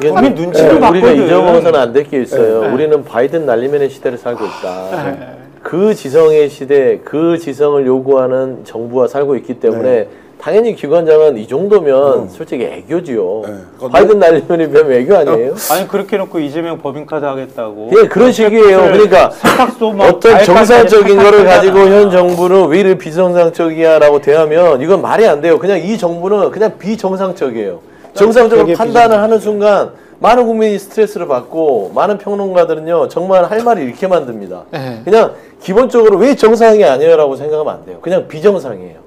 국민 눈치를 봤거든. 우리가 잊어먹어서는 안 될 게 있어요. 우리는 바이든 날리면의 시대를 살고 있다. 그 지성의 시대, 그 지성을 요구하는 정부와 살고 있기 때문에 당연히 기관장은 이 정도면 솔직히 애교지요. 바이든 날리면이 면 애교 아니에요? 아니 그렇게 해놓고 이재명 법인카드 하겠다고. 예, 그런 식이에요. 그러니까 어떤 정상적인 거를 가지고 현 정부는 왜 이렇게 비정상적이야라고 대하면 이건 말이 안 돼요. 그냥 이 정부는 그냥 비정상적이에요. 정상적으로 판단을 하는 순간 많은 국민이 스트레스를 받고 많은 평론가들은요 정말 할 말을 잃게 만듭니다. 그냥 기본적으로 왜 정상이 아니에요라고 생각하면 안 돼요. 그냥 비정상이에요.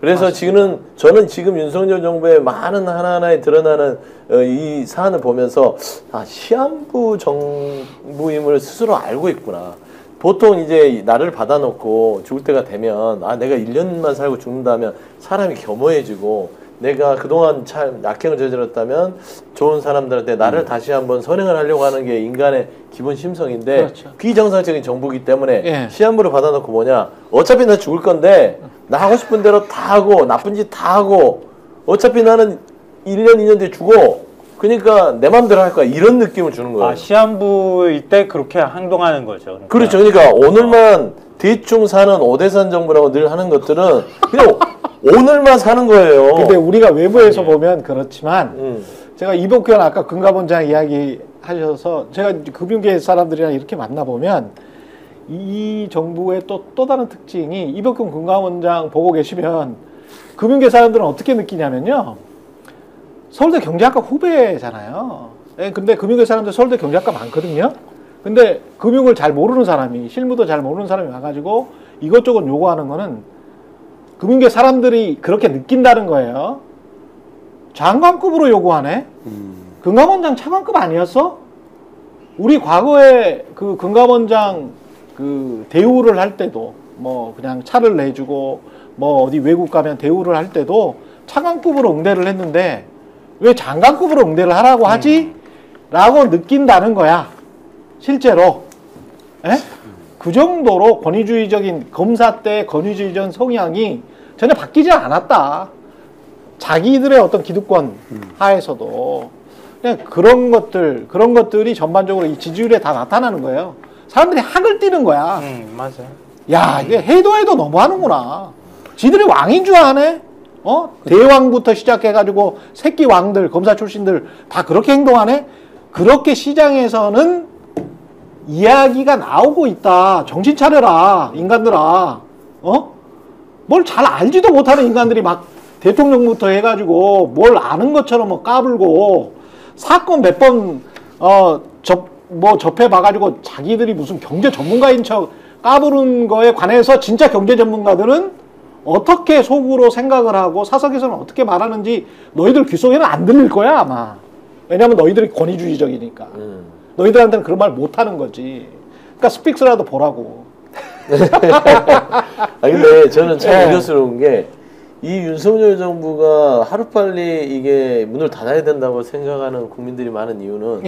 그래서 저는 지금 윤석열 정부의 많은 하나하나에 드러나는 이 사안을 보면서 시한부 정부임을 스스로 알고 있구나. 보통 이제 나를 받아놓고 죽을 때가 되면 내가 1년만 살고 죽는다면 사람이 겸허해지고 내가 그동안 참 악행을 저질렀다면 좋은 사람들한테 나를 다시 한번 선행을 하려고 하는 게 인간의 기본 심성인데 그렇죠. 비정상적인 정부이기 때문에 시한부를 받아놓고 뭐냐 어차피 나 죽을 건데 나 하고 싶은 대로 다 하고 나쁜 짓 다 하고 어차피 나는 1년 2년 뒤에 죽어 그러니까 내 맘대로 할 거야 이런 느낌을 주는 거예요. 시한부일 때 그렇게 행동하는 거죠. 그러니까. 그렇죠. 그러니까 오늘만 대충 사는 오대산 정부라고 늘 하는 것들은 그냥 오늘만 사는 거예요. 근데 우리가 외부에서 보면 그렇지만 제가 이복현 아까 금감원장 이야기 하셔서 제가 금융계 사람들이랑 이렇게 만나보면 이 정부의 또 다른 특징이 이복현 금감원장 보고 계시면 금융계 사람들은 어떻게 느끼냐면요. 서울대 경제학과 후배잖아요. 근데 금융계 사람들 서울대 경제학과 많거든요. 근데 금융을 잘 모르는 사람이 실무도 잘 모르는 사람이 와가지고 이것저것 요구하는 거는 금융계 사람들이 그렇게 느낀다는 거예요. 장관급으로 요구하네? 금감원장 차관급 아니었어? 우리 과거에 그 금감원장 그 대우를 할 때도 뭐 그냥 차를 내주고 뭐 어디 외국 가면 대우를 할 때도 차관급으로 응대를 했는데 왜 장관급으로 응대를 하라고 하지? 라고 느낀다는 거야. 실제로. 에? 그 정도로 권위주의적인 검사 때 권위주의적 성향이 전혀 바뀌지 않았다. 자기들의 어떤 기득권 하에서도 그냥 그런 것들이 전반적으로 이 지지율에 다 나타나는 거예요. 사람들이 학을 띠는 거야. 맞아요. 야, 이게 해도 너무하는구나. 지들이 왕인 줄 아네? 대왕부터 시작해가지고 새끼 왕들, 검사 출신들 다 그렇게 행동하네? 그렇게 시장에서는 이야기가 나오고 있다. 정신 차려라, 인간들아. 뭘 잘 알지도 못하는 인간들이 막 대통령부터 해가지고 뭘 아는 것처럼 뭐 까불고 사건 몇 번 접해봐가지고 자기들이 무슨 경제 전문가인 척 까부른 거에 관해서 진짜 경제 전문가들은 어떻게 속으로 생각을 하고 사석에서는 어떻게 말하는지 너희들 귀 속에는 안 들릴 거야 아마. 왜냐면 너희들이 권위주의적이니까. 너희들한테는 그런 말 못하는 거지. 그러니까 스픽스라도 보라고. 근데 저는 참 우려스러운 게 이 윤석열 정부가 하루빨리 이게 문을 닫아야 된다고 생각하는 국민들이 많은 이유는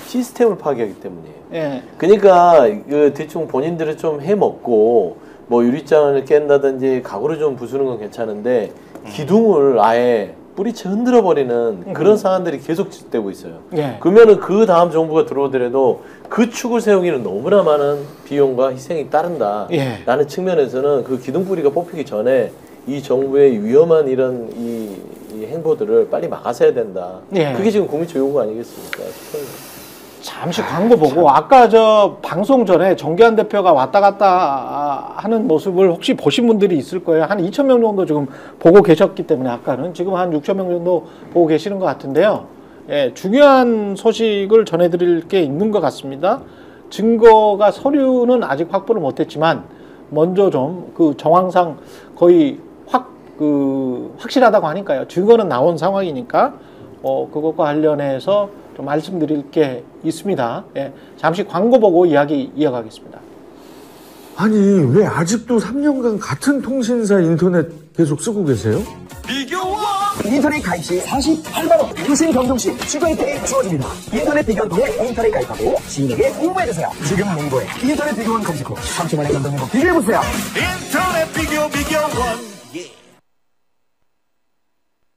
시스템을 파괴하기 때문이에요. 그러니까 그 대충 본인들이 좀 해먹고 뭐 유리잔을 깬다든지 가구를 좀 부수는 건 괜찮은데 기둥을 아예 뿌리채 흔들어 버리는 그런 사안들이 계속 지속되고 있어요. 예. 그러면은 그 다음 정부가 들어오더라도 그 축을 세우기는 너무나 많은 비용과 희생이 따른다. 예. 라는 측면에서는 그 기둥 뿌리가 뽑히기 전에 이 정부의 위험한 이런 이 행보들을 빨리 막아서야 된다. 예. 그게 지금 국민적 요구가 아니겠습니까? 잠시 광고 보고 아까 저 방송 전에 정기환 대표가 왔다 갔다 하는 모습을 혹시 보신 분들이 있을 거예요. 한 2,000명 정도 지금 보고 계셨기 때문에 아까는 지금 한 6,000명 정도 보고 계시는 것 같은데요. 예, 중요한 소식을 전해드릴 게 있는 것 같습니다. 증거가 서류는 아직 확보를 못했지만 먼저 좀 그 정황상 거의 확실하다고 하니까요. 증거는 나온 상황이니까 그것과 관련해서 좀 말씀드릴 게 있습니다. 예, 잠시 광고 보고 이야기 이어가겠습니다. 아니 왜 아직도 3년간 같은 통신사 인터넷 계속 쓰고 계세요? 인터넷 가입 시 48만원 유심 경종 시 추가 혜택이 주어집니다. 인터넷 비교원 통해 인터넷 가입하고 시민에게 홍보해주세요. 지금 문고에 인터넷 비교원 검색 후 30만원 감동인 거 비교해보세요. 인터넷 비교원.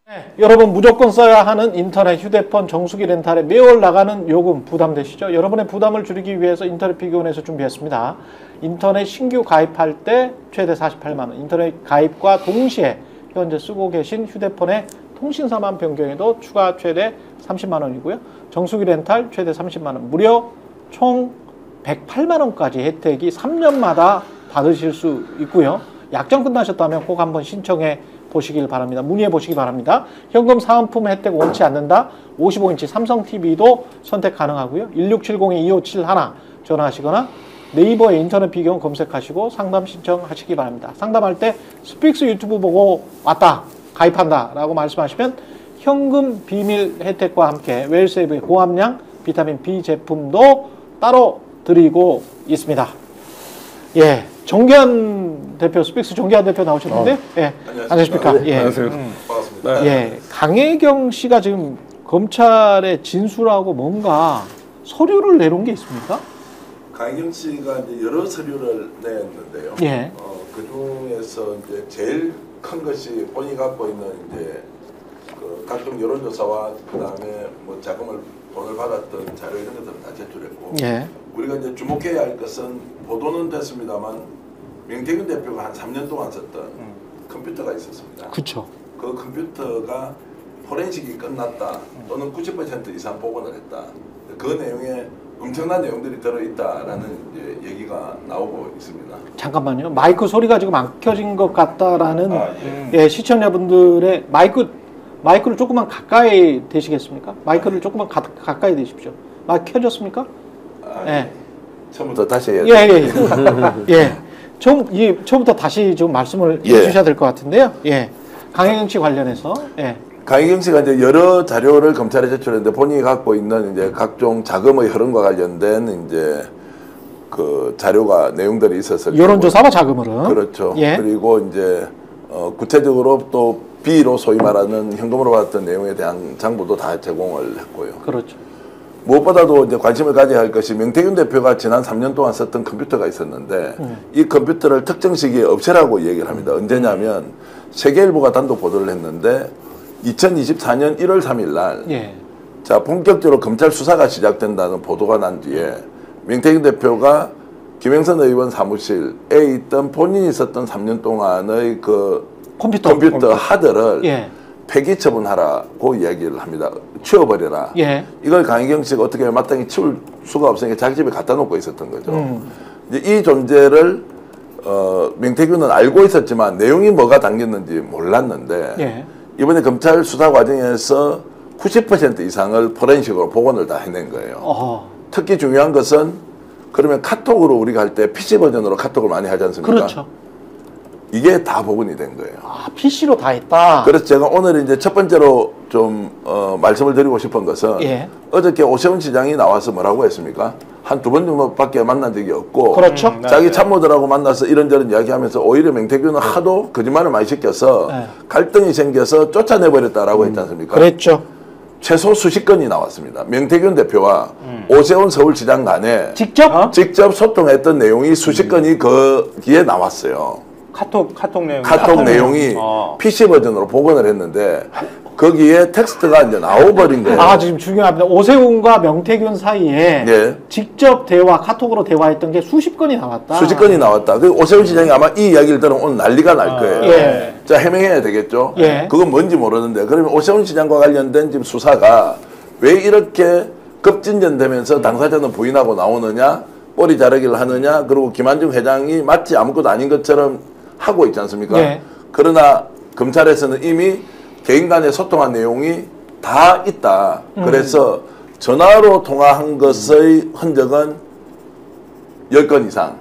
네, 여러분 무조건 써야 하는 인터넷 휴대폰 정수기 렌탈에 매월 나가는 요금 부담되시죠? 여러분의 부담을 줄이기 위해서 인터넷 비교원에서 준비했습니다. 인터넷 신규 가입할 때 최대 48만원, 인터넷 가입과 동시에 현재 쓰고 계신 휴대폰의 통신사만 변경해도 추가 최대 30만원이고요. 정수기 렌탈 최대 30만원, 무려 총 108만원까지 혜택이 3년마다 받으실 수 있고요. 약정 끝나셨다면 꼭 한번 신청해 보시길 바랍니다. 문의해 보시기 바랍니다. 현금 사은품 혜택 원치 않는다. 55인치 삼성 TV도 선택 가능하고요. 1670-2571 전화하시거나 네이버에 인터넷 비교원 검색하시고 상담 신청하시기 바랍니다. 상담할 때 스픽스 유튜브 보고 왔다, 가입한다 라고 말씀하시면 현금 비밀 혜택과 함께 웰세이브의 고함량 비타민 B 제품도 따로 드리고 있습니다. 예, 정기환 대표, 스픽스 정기환 대표 나오셨는데, 예, 안녕하십니까? 예. 안녕하세요. 반갑습니다. 예, 강혜경 씨가 지금 검찰에 진술하고 뭔가 서류를 내놓은 게 있습니까? 강혜경 씨가 이제 여러 서류를 내었는데요. 예. 그 중에서 이제 제일 큰 것이 본인이 갖고 있는 이제 그 각종 여론조사와 그 다음에 뭐 돈을 받았던 자료 이런 것들을 다 제출했고. 예. 우리가 이제 주목해야 할 것은 보도는 됐습니다만 명태균 대표가 한 3년 동안 썼던 컴퓨터가 있었습니다. 그렇죠. 그 컴퓨터가 포렌식이 끝났다 또는 90% 이상 복원을 했다. 그 내용에 엄청난 내용들이 들어있다라는 이제 얘기가 나오고 있습니다. 잠깐만요. 마이크 소리가 지금 안 켜진 것 같다라는 예, 시청자분들의 마이크를 조금만 가까이 대시겠습니까? 마이크를 조금만 가까이 대십시오. 마이크 켜졌습니까? 예. 처음부터 다시 해야 예. 예. 처음부터 다시 좀 말씀을 해주셔야 될 것 같은데요. 예. 강혜경 씨 관련해서. 예. 강혜경 씨가 이제 여러 자료를 검찰에 제출했는데 본인이 갖고 있는 이제 각종 자금의 흐름과 관련된 이제 그 자료가 내용들이 있었을 여론조사와 자금 흐름. 그렇죠. 예. 그리고 이제 구체적으로 또 B로 소위 말하는 현금으로 받았던 내용에 대한 장부도 다 제공을 했고요. 그렇죠. 무엇보다도 이제 관심을 가져야 할 것이 명태균 대표가 지난 3년 동안 썼던 컴퓨터가 있었는데 이 컴퓨터를 특정 시기에 없애라고 얘기를 합니다. 언제냐면 세계일보가 단독 보도를 했는데 2024년 1월 3일 날 예. 자, 본격적으로 검찰 수사가 시작된다는 보도가 난 뒤에 명태균 대표가 김영선 의원 사무실에 있던 본인이 썼던 3년 동안의 그 컴퓨터 하드를 예. 폐기 처분하라고 이야기를 합니다. 치워버려라. 예. 이걸 강혜경 씨가 어떻게 마땅히 치울 수가 없으니까 자기 집에 갖다 놓고 있었던 거죠. 이제 이 존재를 명태균은 알고 있었지만 내용이 뭐가 담겼는지 몰랐는데 예. 이번에 검찰 수사 과정에서 90% 이상을 포렌식으로 복원을 다 해낸 거예요. 특히 중요한 것은 그러면 카톡으로 우리가 할 때 PC 버전으로 카톡을 많이 하지 않습니까? 그렇죠. 이게 다 복원이 된 거예요. 아, PC로 다 했다. 그래서 제가 오늘 이제 첫 번째로 좀 말씀을 드리고 싶은 것은 예. 어저께 오세훈 시장이 나와서 뭐라고 했습니까? 한 두 번 정도밖에 만난 적이 없고 그렇죠. 자기 참모들하고 만나서 이런저런 이야기하면서 오히려 명태균은 하도 거짓말을 많이 시켜서 갈등이 생겨서 쫓아내버렸다라고 했지 않습니까? 그랬죠. 최소 수십 건이 나왔습니다. 명태균 대표와 오세훈 서울시장 간에 직접 소통했던 내용이 수십 건이 거기에 나왔어요. 카톡 내용이 PC 버전으로 복원을 했는데 거기에 텍스트가 이제 나와버린 거예요. 아, 지금 중요합니다. 오세훈과 명태균 사이에 예. 직접 카톡으로 대화했던 게 수십 건이 나왔다. 수십 건이 나왔다. 그 오세훈 시장이 아마 이 이야기를 들으면 오늘 난리가 날 거예요. 예. 자, 해명해야 되겠죠. 예. 그건 뭔지 모르는데 그러면 오세훈 시장과 관련된 지금 수사가 왜 이렇게 급진전되면서 당사자는 부인하고 나오느냐, 꼬리 자르기를 하느냐, 그리고 김한중 회장이 마치 아무것도 아닌 것처럼 하고 있지 않습니까? 예. 그러나 검찰에서는 이미 개인 간에 소통한 내용이 다 있다. 그래서 전화로 통화한 것의 흔적은 10건 이상.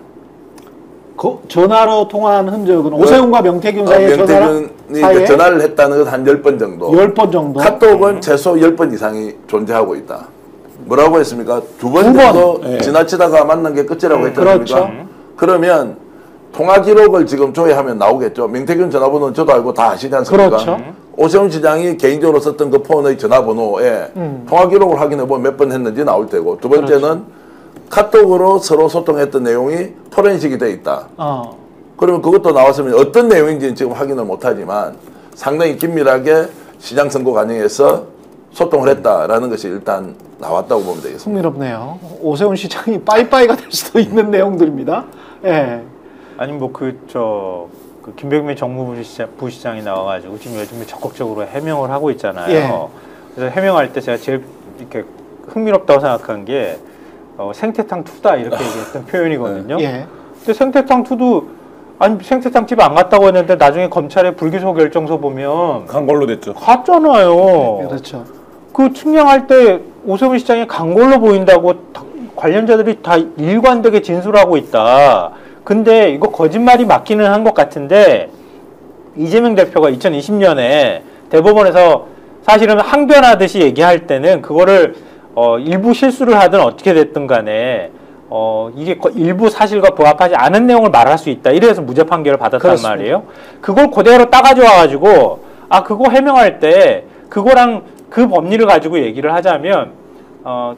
전화로 통화한 흔적은 오세훈과 명태균 사이에 명태균이 전화를 했다는 건 한 10번 정도. 10번 정도. 카톡은 최소 10번 이상이 존재하고 있다. 뭐라고 했습니까? 두 번 정도 지나치다가 만난 게 끝이라고 했지 않습니까? 그렇죠. 그러면 통화 기록을 지금 조회하면 나오겠죠. 명태균 전화번호는 저도 알고 다 아시지 않습니까? 그렇죠. 오세훈 시장이 개인적으로 썼던 그 폰의 전화번호에 통화 기록을 확인해보면 몇 번 했는지 나올 테고, 두 번째는 그렇죠. 카톡으로 서로 소통했던 내용이 포렌식이 돼 있다. 그러면 그것도 나왔으면 어떤 내용인지는 지금 확인을 못하지만 상당히 긴밀하게 시장 선거 과정에서 소통을 했다라는 것이 일단 나왔다고 보면 되겠습니다. 흥미롭네요. 오세훈 시장이 빠이빠이가 될 수도 있는 내용들입니다. 예. 아니 김병민 정무부시장이 나와가지고 지금 요즘에 적극적으로 해명을 하고 있잖아요. 예. 그래서 해명할 때 제가 제일 이렇게 흥미롭다고 생각한 게 생태탕 투다 이렇게 얘기했던 표현이거든요. 예. 근데 생태탕 투도 아니 생태탕 집 안 갔다고 했는데 나중에 검찰의 불기소 결정서 보면 간 걸로 됐죠. 갔잖아요. 그렇죠. 그 측량할 때 오세훈 시장이 간 걸로 보인다고 관련자들이 다 일관되게 진술하고 있다. 근데 이거 거짓말이 맞기는 한 것 같은데 이재명 대표가 2020년에 대법원에서 사실은 항변하듯이 얘기할 때는 그거를 일부 실수를 하든 어떻게 됐든 간에 이게 일부 사실과 부합하지 않은 내용을 말할 수 있다. 이래서 무죄 판결을 받았단 그렇습니다. 말이에요. 그걸 그대로 따가지고 와가지고 그거 해명할 때 그거랑 그 법리를 가지고 얘기를 하자면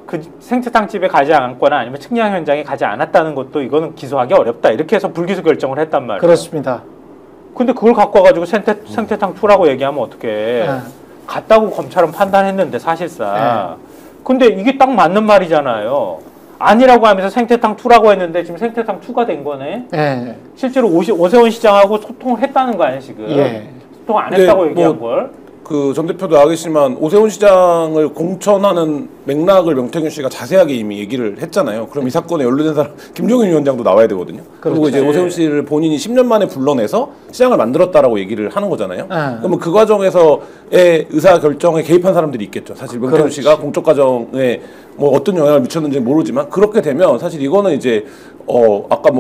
그 생태탕 집에 가지 않거나 아니면 측량 현장에 가지 않았다는 것도 이거는 기소하기 어렵다. 이렇게 해서 불기소 결정을 했단 말이에요. 그렇습니다. 근데 그걸 갖고 와가지고 생태탕 2라고 얘기하면 어떡해. 갔다고 검찰은 판단했는데 사실상. 근데 이게 딱 맞는 말이잖아요. 아니라고 하면서 생태탕 2라고 했는데 지금 생태탕 2가 된 거네. 실제로 오세훈 시장하고 소통을 했다는 거 아니에요 지금. 소통 안 했다고 얘기한 걸. 그 전 대표도 알겠지만 오세훈 시장을 공천하는 맥락을 명태균 씨가 자세하게 이미 얘기를 했잖아요. 그럼 이 사건에 연루된 사람 김종인 위원장도 나와야 되거든요. 그렇죠. 그리고 이제 오세훈 씨를 본인이 10년 만에 불러내서 시장을 만들었다라고 얘기를 하는 거잖아요. 그러면 그 과정에서의 의사 결정에 개입한 사람들이 있겠죠. 사실 명태균 씨가 공적 과정에 뭐 어떤 영향을 미쳤는지 모르지만 그렇게 되면 사실 이거는 이제 아까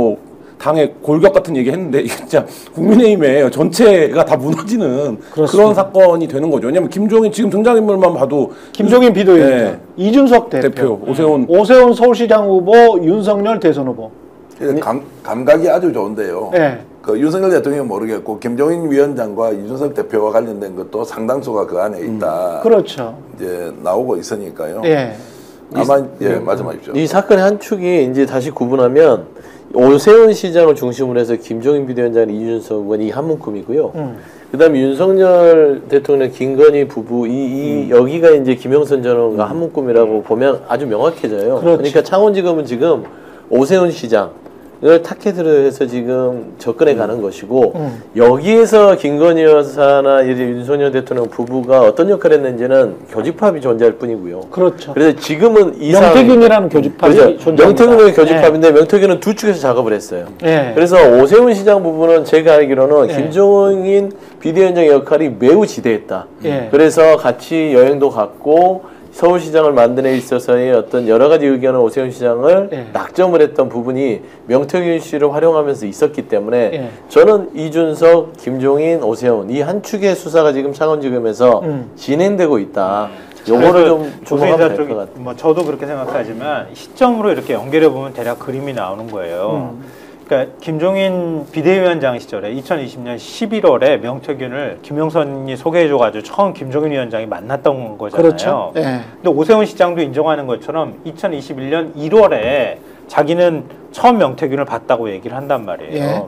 당의 골격 같은 얘기 했는데 이게 진짜 국민의힘의 전체가 다 무너지는 그렇습니다. 그런 사건이 되는 거죠. 왜냐하면 김종인 지금 등장인물만 봐도 김종인 비대위원장, 이준석 대표, 오세훈 서울시장 후보, 윤석열 대선 후보. 감각이 아주 좋은데요. 그 윤석열 대통령은 모르겠고 김종인 위원장과 이준석 대표와 관련된 것도 상당수가 그 안에 있다. 그렇죠. 이제 나오고 있으니까요. 아마 말씀하십시오. 이 사건의 한 축이 이제 다시 구분하면 오세훈 시장을 중심으로 해서 김종인 비대위원장, 이준석 의원이 한 묶음이고요. 그다음에 윤석열 대통령, 김건희 부부 여기가 이제 김영선 전 의원과 한 묶음이라고 보면 아주 명확해져요. 그러니까 창원지검은 지금 오세훈 시장을 타겟으로 해서 지금 접근해 가는 것이고 여기에서 김건희 여사나 이제 윤석열 대통령 부부가 어떤 역할을 했는지는 교집합이 존재할 뿐이고요. 그렇죠. 그래서 지금은 명태균이라는 교집합이 존재합니다. 명태균의 교집합인데 명태균은 두 축에서 작업을 했어요. 그래서 오세훈 시장 부분은 제가 알기로는 김종인 비대위원장의 역할이 매우 지대했다. 그래서 같이 여행도 갔고 서울시장을 만드는 데 있어서의 어떤 여러 가지 의견을 오세훈 시장을 낙점을 했던 부분이 명태균 씨를 활용하면서 있었기 때문에 저는 이준석, 김종인, 오세훈 이 한 축의 수사가 지금 창원지검에서 진행되고 있다. 요거를 좀 주목하면 될 것 같아요. 저도 그렇게 생각하지만 시점으로 이렇게 연결해 보면 대략 그림이 나오는 거예요. 그러니까 김종인 비대위원장 시절에 2020년 11월에 명태균을 김영선이 소개해줘가지고 처음 김종인 위원장이 만났던 거잖아요. 그렇죠. 네. 근데 오세훈 시장도 인정하는 것처럼 2021년 1월에 자기는 처음 명태균을 봤다고 얘기를 한단 말이에요. 예.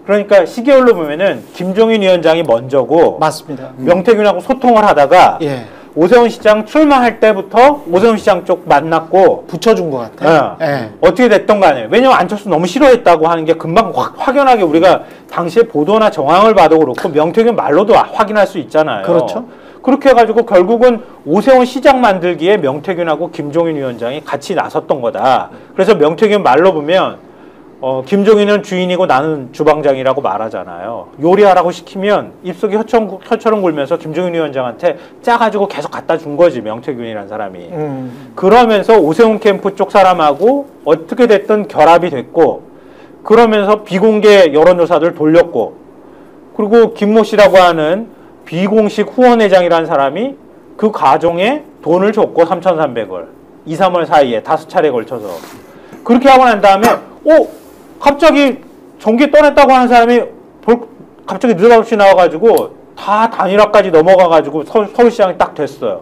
그러니까 시계열로 보면은 김종인 위원장이 먼저고 맞습니다. 명태균하고 소통을 하다가 예. 오세훈 시장 출마할 때부터 오세훈 시장 쪽 만났고 붙여준 것 같아요. 예. 어떻게 됐던 거 아니에요. 왜냐면 안철수 너무 싫어했다고 하는 게 금방 확연하게 우리가 당시에 보도나 정황을 봐도 그렇고 명태균 말로도 확인할 수 있잖아요. 그렇죠. 그렇게 해가지고 결국은 오세훈 시장 만들기에 명태균하고 김종인 위원장이 같이 나섰던 거다. 그래서 명태균 말로 보면 김종인은 주인이고 나는 주방장이라고 말하잖아요. 요리하라고 시키면 입속에 혀처럼 굴면서 김종인 위원장한테 짜가지고 계속 갖다 준 거지, 명태균이라는 사람이. 그러면서 오세훈 캠프 쪽 사람하고 어떻게 됐든 결합이 됐고, 그러면서 비공개 여론조사들 돌렸고, 그리고 김모 씨라고 하는 비공식 후원회장이라는 사람이 그 과정에 돈을 줬고 3,300을 2, 3월 사이에 5차례에 걸쳐서 그렇게 하고 난 다음에 갑자기 정계 떠났다고 하는 사람이 갑자기 느닷없이 나와가지고 다 단일화까지 넘어가가지고 서울시장이 딱 됐어요.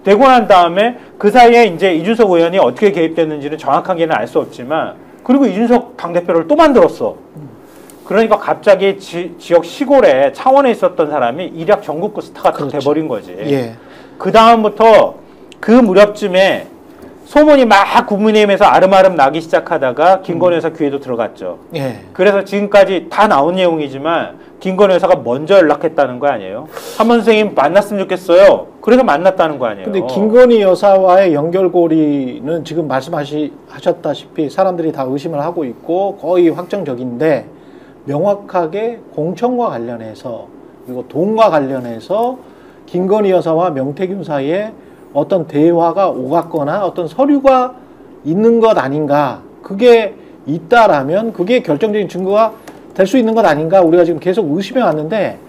되고 난 다음에 그 사이에 이제 이준석 의원이 어떻게 개입됐는지는 정확하게는 알 수 없지만, 그리고 이준석 당대표를 또 만들었어. 그러니까 갑자기 지역 시골에 창원에 있었던 사람이 일약 전국구 스타가 딱 그렇죠. 돼버린 거지. 예. 그 다음부터 그 무렵쯤에 소문이 막 국민의힘에서 아름아름 나기 시작하다가 김건희 여사 귀에도 들어갔죠. 예. 그래서 지금까지 다 나온 내용이지만 김건희 여사가 먼저 연락했다는 거 아니에요? 한번 선생님 만났으면 좋겠어요. 그래서 만났다는 거 아니에요? 근데 김건희 여사와의 연결고리는 지금 말씀하셨다시피 사람들이 다 의심을 하고 있고 거의 확정적인데, 명확하게 공천과 관련해서 그리고 돈과 관련해서 김건희 여사와 명태균 사이에 어떤 대화가 오갔거나 어떤 서류가 있는 것 아닌가, 그게 있다라면 그게 결정적인 증거가 될 수 있는 것 아닌가, 우리가 지금 계속 의심해 왔는데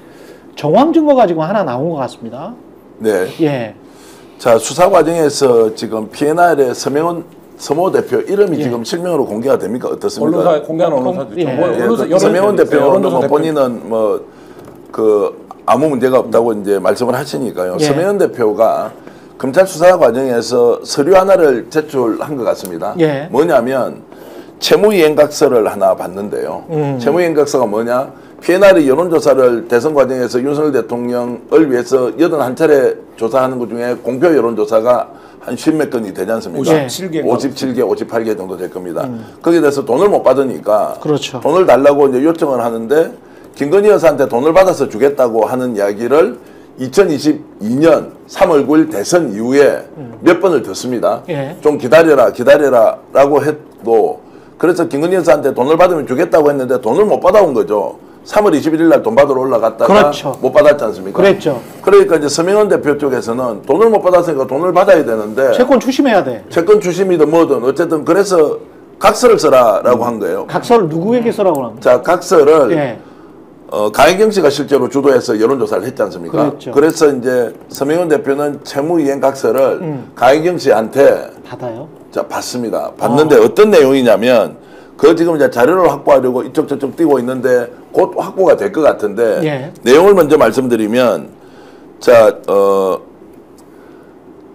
정황 증거 가지고 하나 나온 것 같습니다. 네. 예. 자, 수사 과정에서 지금 PNR의 서모 대표 이름이 지금 실명으로 공개가 됩니까? 어떻습니까? 언론사 공개하는 언론사도 있죠. 예, 서명훈 대표는 본인은 아무 문제가 없다고 이제 말씀을 하시니까요. 예. 서명훈 대표가 검찰 수사 과정에서 서류 하나를 제출한 것 같습니다. 예. 뭐냐면 채무이행각서를 하나 봤는데요. 채무이행각서가 뭐냐? PNR이 여론조사를 대선 과정에서 윤석열 대통령을 위해서 81차례 조사하는 것 중에 공표 여론조사가 한 10몇 건이 되지 않습니까? 57개, 58개 정도 될 겁니다. 거기에 대해서 돈을 못 받으니까 그렇죠. 돈을 달라고 이제 요청을 하는데, 김건희 여사한테 돈을 받아서 주겠다고 하는 이야기를 2022년 3월 9일 대선 이후에 몇 번을 듣습니다. 예. 좀 기다려라 라고 해도, 그래서 김건희 여사한테 돈을 받으면 주겠다고 했는데 돈을 못 받아온 거죠. 3월 21일 날 돈 받으러 올라갔다가 그렇죠. 못 받았지 않습니까? 그랬죠. 그러니까 이제 서명훈 대표 쪽에서는 돈을 못 받았으니까 돈을 받아야 되는데 채권 추심해야 돼. 채권 추심이든 뭐든 어쨌든 그래서 각서를 써라라고 한 거예요. 각서를 누구에게 쓰라고 합니까? 자, 각서를 예. 강혜경 씨가 실제로 주도해서 여론조사를 했지 않습니까? 그랬죠. 그래서 이제 서명훈 대표는 채무이행 각서를 강혜경 씨한테 받아요. 자, 받습니다. 받는데 어떤 내용이냐면, 그 지금 이제 자료를 확보하려고 이쪽 저쪽 뛰고 있는데 곧 확보가 될 것 같은데, 예. 내용을 먼저 말씀드리면, 자,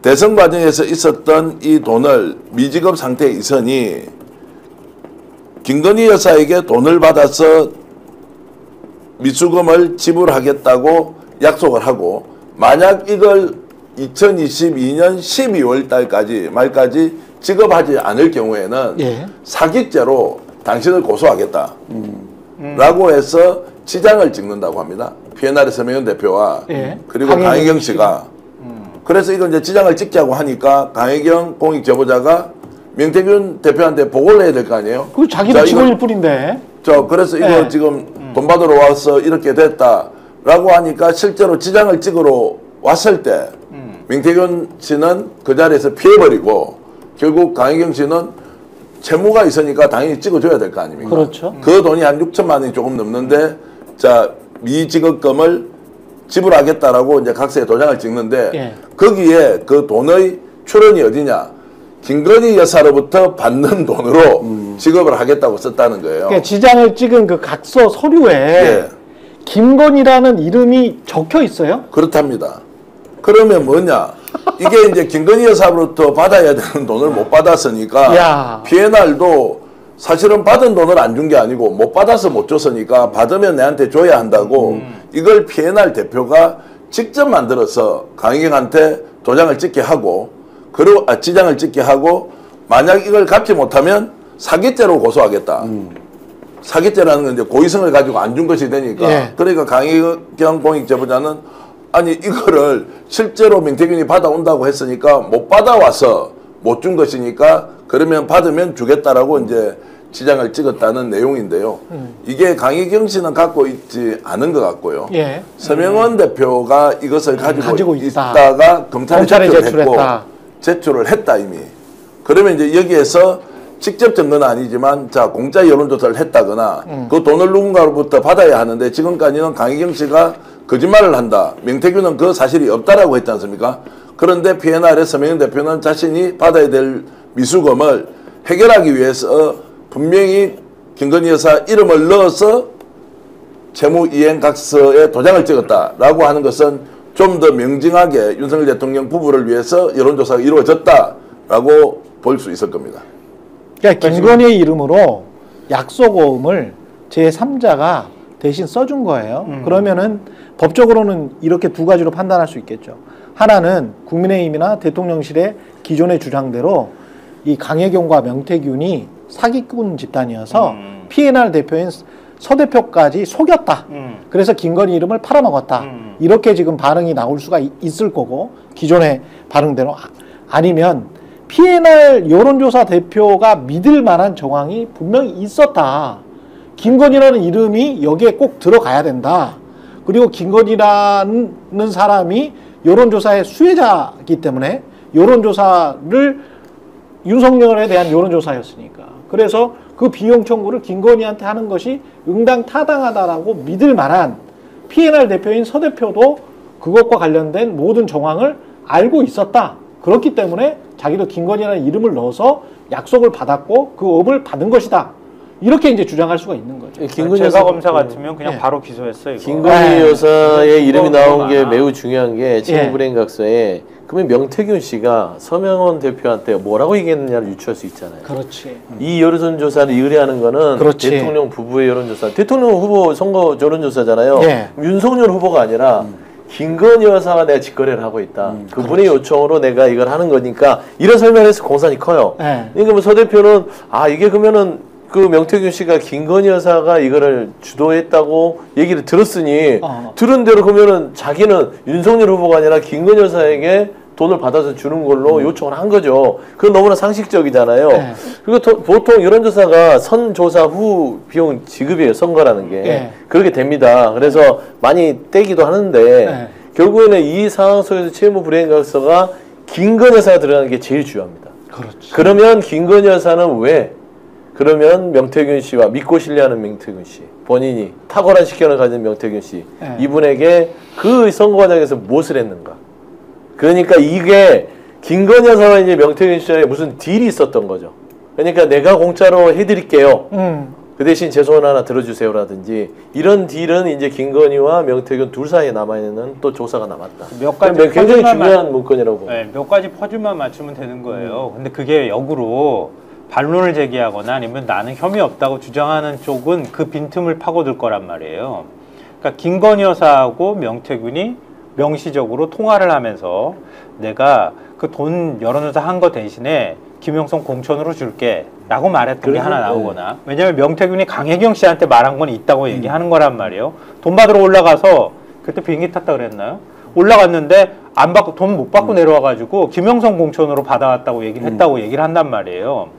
대선 과정에서 있었던 이 돈을 미지급 상태의 이선이 김건희 여사에게 돈을 받아서 미수금을 지불하겠다고 약속을 하고, 만약 이걸 2022년 12월 말까지 지급하지 않을 경우에는 예. 사기죄로 당신을 고소하겠다 라고 해서 지장을 찍는다고 합니다. PNR의 서명훈 대표와 예. 그리고 강혜경 씨가. 그래서 이건 이제 지장을 찍자고 하니까 강혜경 공익제보자가 명태균 대표한테 보고를 해야 될 거 아니에요? 그 자기도 직원일 뿐인데. 그래서 이거 예. 지금 돈 받으러 와서 이렇게 됐다라고 하니까 실제로 지장을 찍으러 왔을 때 명태균 씨는 그 자리에서 피해버리고, 결국 강혜경 씨는 채무가 있으니까 당연히 찍어줘야 될 거 아닙니까? 그렇죠. 그 돈이 한 6천만 원이 조금 넘는데, 자, 미지급금을 지불하겠다라고 이제 각서에 도장을 찍는데, 예. 거기에 그 돈의 출원이 어디냐? 김건희 여사로부터 받는 돈으로 지급을 하겠다고 썼다는 거예요. 그러니까 지장을 찍은 그 각서 서류에 예. 김건희라는 이름이 적혀 있어요? 그렇답니다. 그러면 뭐냐? 이게 이제 김건희 여사로부터 받아야 되는 돈을 못 받았으니까 야. P&R도 사실은 받은 돈을 안 준 게 아니고 못 받아서 못 줬으니까 받으면 내한테 줘야 한다고 이걸 P&R 대표가 직접 만들어서 강희경한테 도장을 찍게 하고 그리고 지장을 찍게 하고 만약 이걸 갚지 못하면 사기죄로 고소하겠다. 사기죄라는 건 이제 고의성을 가지고 안 준 것이 되니까 예. 그러니까 강희경 공익제보자는 아니 이거를 실제로 명태균이 받아온다고 했으니까 못 받아와서 못 준 것이니까 그러면 받으면 주겠다라고 이제 지장을 찍었다는 내용인데요. 이게 강희경 씨는 갖고 있지 않은 것 같고요. 예. 서명원 대표가 이것을 가지고 있다. 있다가 검찰에 제출했다. 제출을 했다 이미. 그러면 이제 여기에서 직접 증거는 아니지만 자 공짜 여론조사를 했다거나 그 돈을 누군가로부터 받아야 하는데 지금까지는 강희경 씨가 거짓말을 한다. 명태균은 그 사실이 없다라고 했지 않습니까? 그런데 P&R의 서명현 대표는 자신이 받아야 될 미수금을 해결하기 위해서 분명히 김건희 여사 이름을 넣어서 채무이행각서에 도장을 찍었다라고 하는 것은 좀 더 명징하게 윤석열 대통령 부부를 위해서 여론조사가 이루어졌다라고 볼 수 있을 겁니다. 그러니까 김건희의 이름으로 약속어음을 제3자가 대신 써준 거예요. 그러면은 법적으로는 이렇게 두 가지로 판단할 수 있겠죠. 하나는 국민의힘이나 대통령실의 기존의 주장대로 이 강혜경과 명태균이 사기꾼 집단이어서 P&R 대표인 서 대표까지 속였다. 그래서 김건희 이름을 팔아먹었다. 이렇게 지금 반응이 나올 수가 있을 거고 기존의 반응대로 아니면 P&R 여론조사 대표가 믿을 만한 정황이 분명히 있었다. 김건희라는 이름이 여기에 꼭 들어가야 된다. 그리고 김건희라는 사람이 여론조사의 수혜자이기 때문에 여론조사를 윤석열에 대한 여론조사였으니까. 그래서 그 비용 청구를 김건희한테 하는 것이 응당타당하다라고 믿을 만한 P&R 대표인 서 대표도 그것과 관련된 모든 정황을 알고 있었다. 그렇기 때문에 자기도 김건희라는 이름을 넣어서 약속을 받았고 그 업을 받은 것이다. 이렇게 이제 주장할 수가 있는 거죠. 김건희 여사 검사 같으면 그냥 바로 기소했어요. 이거. 김건희 여사의 이름이 나온 게 매우 중요한 게 채무불이행각서에 그러면 명태균 씨가 서명원 대표한테 뭐라고 얘기했느냐를 유추할 수 있잖아요. 그렇지. 이 여론조사를 의뢰하는 거는 그렇지. 대통령 부부의 여론조사. 대통령 후보 선거 여론조사잖아요. 예. 윤석열 후보가 아니라 김건희 여사가 내가 직거래를 하고 있다. 그분의 요청으로 내가 이걸 하는 거니까 이런 설명을 해서 공산이 커요. 그러니까 뭐 서 대표는 이게 그러면은 그 명태균 씨가 김건희 여사가 이거를 주도했다고 얘기를 들었으니 들은 대로 그러면은 자기는 윤석열 후보가 아니라 김건희 여사에게 돈을 받아서 주는 걸로 요청을 한 거죠. 그건 너무나 상식적이잖아요. 그리고 보통 여론조사가 선조사 후 비용 지급이에요. 선거라는 게. 그렇게 됩니다. 그래서 많이 떼기도 하는데 결국에는 이 상황 속에서 채무불이행각서가 김건희 여사가 들어가는 게 제일 중요합니다. 그렇지. 그러면 김건희 여사는 왜 그러면 명태균 씨와 믿고 신뢰하는 명태균 씨, 본인이 탁월한 식견을 가진 명태균 씨, 이분에게 그 선거 과정에서 무엇을 했는가? 그러니까 이게 김건희 여사와 이제 명태균 씨와의 무슨 딜이 있었던 거죠. 그러니까 내가 공짜로 해드릴게요. 그 대신 제 소원 하나 들어주세요라든지 이런 딜은 이제 김건희와 명태균 둘 사이에 남아있는 또 조사가 남았다. 몇 가지 굉장히 중요한 문건이라고 봅니다. 네, 몇 가지 퍼즐만 맞추면 되는 거예요. 근데 그게 역으로 반론을 제기하거나 아니면 나는 혐의 없다고 주장하는 쪽은 그 빈틈을 파고들 거란 말이에요. 그러니까 김건희 여사하고 명태균이 명시적으로 통화를 하면서 내가 그 돈 여론조사 한 거 대신에 김영선 공천으로 줄게 라고 말했던 게 하나 나오거나 왜냐하면 명태균이 강혜경 씨한테 말한 건 있다고 얘기하는 거란 말이에요. 돈 받으러 올라가서 그때 비행기 탔다 그랬나요? 올라갔는데 안 받고 돈 못 받고 내려와가지고 김영선 공천으로 받아왔다고 했다고 얘기를 한단 말이에요.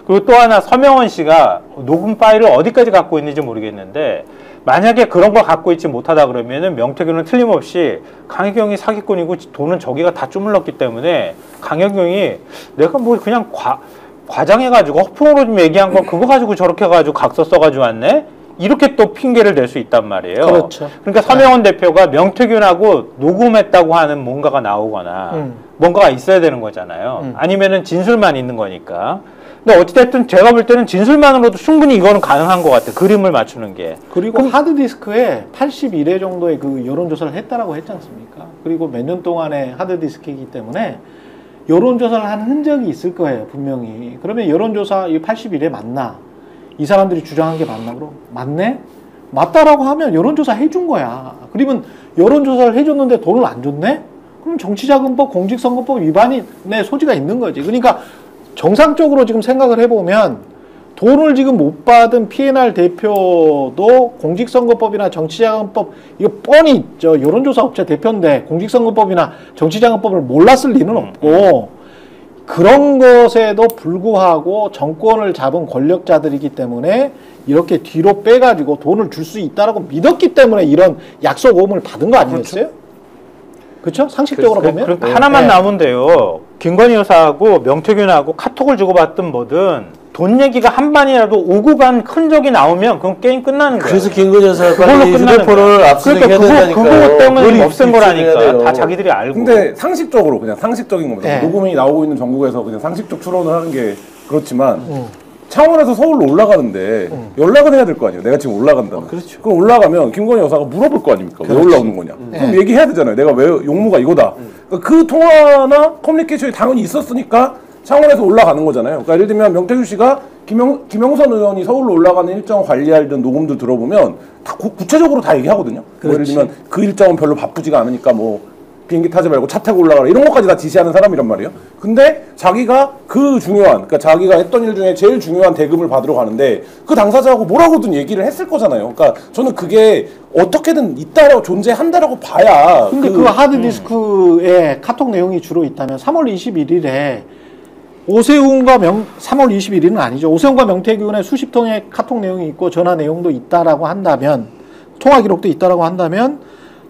그리고 또 하나 서명원 씨가 녹음 파일을 어디까지 갖고 있는지 모르겠는데 만약에 그런 걸 갖고 있지 못하다 그러면은 명태균은 틀림없이 강혜경이 사기꾼이고 돈은 저기가 다 주물렀기 때문에 강혜경이 내가 뭐 그냥 과장해가지고 허풍으로 좀 얘기한 거 그거 가지고 저렇게 해가지고 각서 써가지고 왔네? 이렇게 또 핑계를 댈 수 있단 말이에요. 그렇죠. 그러니까 서명원 대표가 명태균하고 녹음했다고 하는 뭔가가 나오거나 뭔가가 있어야 되는 거잖아요. 아니면은 진술만 있는 거니까. 근데 어찌됐든 제가 볼 때는 진술만으로도 충분히 이거는 가능한 것 같아요. 그림을 맞추는 게. 그리고 하드디스크에 81회 정도의 그 여론조사를 했다라고 했지 않습니까? 그리고 몇 년 동안의 하드디스크이기 때문에 여론조사를 한 흔적이 있을 거예요, 분명히. 그러면 여론조사 이 81회 맞나? 이 사람들이 주장한 게 맞나? 그럼 맞네? 맞다라고 하면 여론조사 해준 거야. 그러면 여론조사를 해줬는데 돈을 안 줬네? 그럼 정치자금법, 공직선거법 위반의 소지가 있는 거지. 그러니까 정상적으로 지금 생각을 해보면 돈을 지금 못 받은 P&R 대표도 공직선거법이나 정치자금법, 이거 뻔히 저 여론조사 업체 대표인데 공직선거법이나 정치자금법을 몰랐을 리는 없고, 그런 것에도 불구하고 정권을 잡은 권력자들이기 때문에 이렇게 뒤로 빼가지고 돈을 줄 수 있다라고 믿었기 때문에 이런 약속 오음을 받은 거 아니겠어요? 그렇죠? 상식적으로 보면. 하나만 남으면 돼요. 김건희 여사하고 명태균하고 카톡을 주고받든 뭐든 돈 얘기가 한 반이라도 오고 간 흔적이 나오면 그럼 게임 끝나는 거예요. 그래서 김건희 여사가 빨리 휴대폰을 압수수색해야 된다니까요. 그거 때문에 없앤 거라니까. 다 자기들이 알고. 근데 상식적으로 그냥 상식적인 겁니다. 네. 녹음이 나오고 있는 전국에서 그냥 상식적 추론을 하는 게 그렇지만 창원에서 서울로 올라가는데 연락은 해야 될 거 아니에요. 내가 지금 올라간다. 그렇죠. 그럼 올라가면 김건희 여사가 물어볼 거 아닙니까? 왜 올라오는 거냐? 그럼 얘기해야 되잖아요. 내가 왜 용무가 이거다. 그러니까 그 통화나 커뮤니케이션이 당연히 있었으니까 창원에서 올라가는 거잖아요. 그러니까 예를 들면 명태균 씨가 김영선 의원이 서울로 올라가는 일정 관리하던 녹음들 들어보면 다 구체적으로 다 얘기하거든요. 뭐 예를 들면 그 일정은 별로 바쁘지가 않으니까 뭐 비행기 타지 말고 차 타고 올라가라 이런 것까지 다 지시하는 사람이란 말이에요. 근데 자기가 그 중요한, 그러니까 자기가 했던 일 중에 제일 중요한 대금을 받으러 가는데 그 당사자하고 뭐라고든 얘기를 했을 거잖아요. 그러니까 저는 그게 어떻게든 있다라고 존재한다라고 봐야. 근데 그 하드디스크에 카톡 내용이 주로 있다면 3월 21일에 오세훈과 3월 21일은 아니죠. 오세훈과 명태균의 수십 통의 카톡 내용이 있고 전화 내용도 있다라고 한다면, 통화 기록도 있다라고 한다면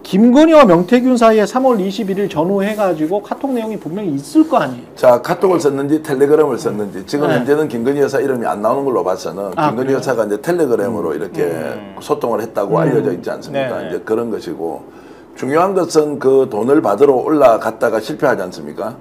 김건희와 명태균 사이에 3월 21일 전후해가지고 카톡 내용이 분명히 있을 거 아니에요. 자, 카톡을 썼는지 텔레그램을 썼는지 지금 현재는 김건희 여사 이름이 안 나오는 걸로 봐서는 김건희 여사가 이제 텔레그램으로 이렇게 소통을 했다고 알려져 있지 않습니까? 네. 이제 그런 것이고, 중요한 것은 그 돈을 받으러 올라갔다가 실패하지 않습니까?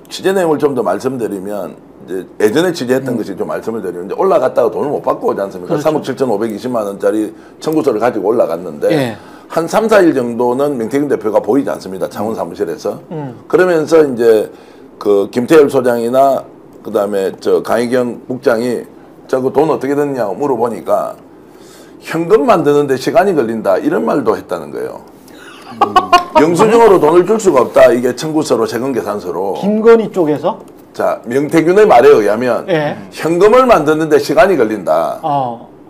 취재 내용을 좀 더 말씀드리면, 이제 예전에 취재했던 것이 좀 말씀을 드리면, 이제 올라갔다가 돈을 못 받고 오지 않습니까? 그렇죠. 3억 7,520만 원짜리 청구서를 가지고 올라갔는데, 예. 한 3, 4일 정도는 명태균 대표가 보이지 않습니다. 창원 사무실에서. 그러면서 이제 그 김태열 소장이나 그 다음에 저 강희경 국장이 저 그 돈 어떻게 됐냐고 물어보니까 현금 만드는데 시간이 걸린다 이런 말도 했다는 거예요. 영수증으로 돈을 줄 수가 없다. 이게 청구서로 세금 계산서로. 김건희 쪽에서? 자, 명태균의 말에 의하면 예. 현금을 만드는데 시간이 걸린다.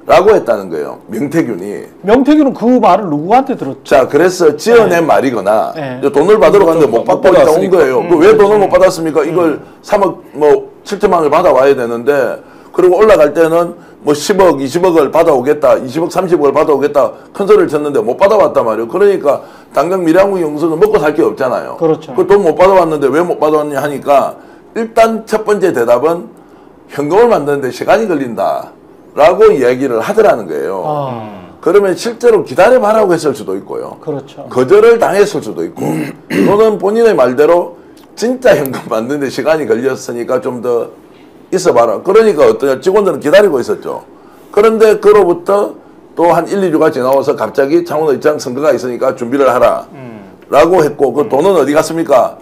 라고 했다는 거예요. 명태균은 그 말을 누구한테 들었죠? 자, 그래서 지어낸 말이거나 돈을 받으러 갔는데 못 받고 있다 온 거예요. 왜 돈을 못 받았습니까? 이걸 3억 뭐 7천만 원을 받아와야 되는데, 그리고 올라갈 때는 뭐 10억, 20억을 받아오겠다, 20억, 30억을 받아오겠다 큰 소리를 쳤는데 못 받아왔단 말이에요. 그러니까 당장 밀양국 영수는 먹고 살 게 없잖아요. 그렇죠. 그 돈 못 받아왔는데 왜 못 받아왔냐 하니까 일단 첫 번째 대답은 현금을 만드는데 시간이 걸린다 라고 이야기를 하더라는 거예요. 그러면 실제로 기다려봐라고 했을 수도 있고요. 그렇죠. 거절을 당했을 수도 있고, 또는 본인의 말대로 진짜 현금 만드는데 시간이 걸렸으니까 좀 더 있어봐라. 그러니까 어떠냐, 직원들은 기다리고 있었죠. 그런데 그로부터 또 한 1, 2주가 지나와서 갑자기 창원의장 선거가 있으니까 준비를 하라 라고 했고, 그 돈은 어디 갔습니까?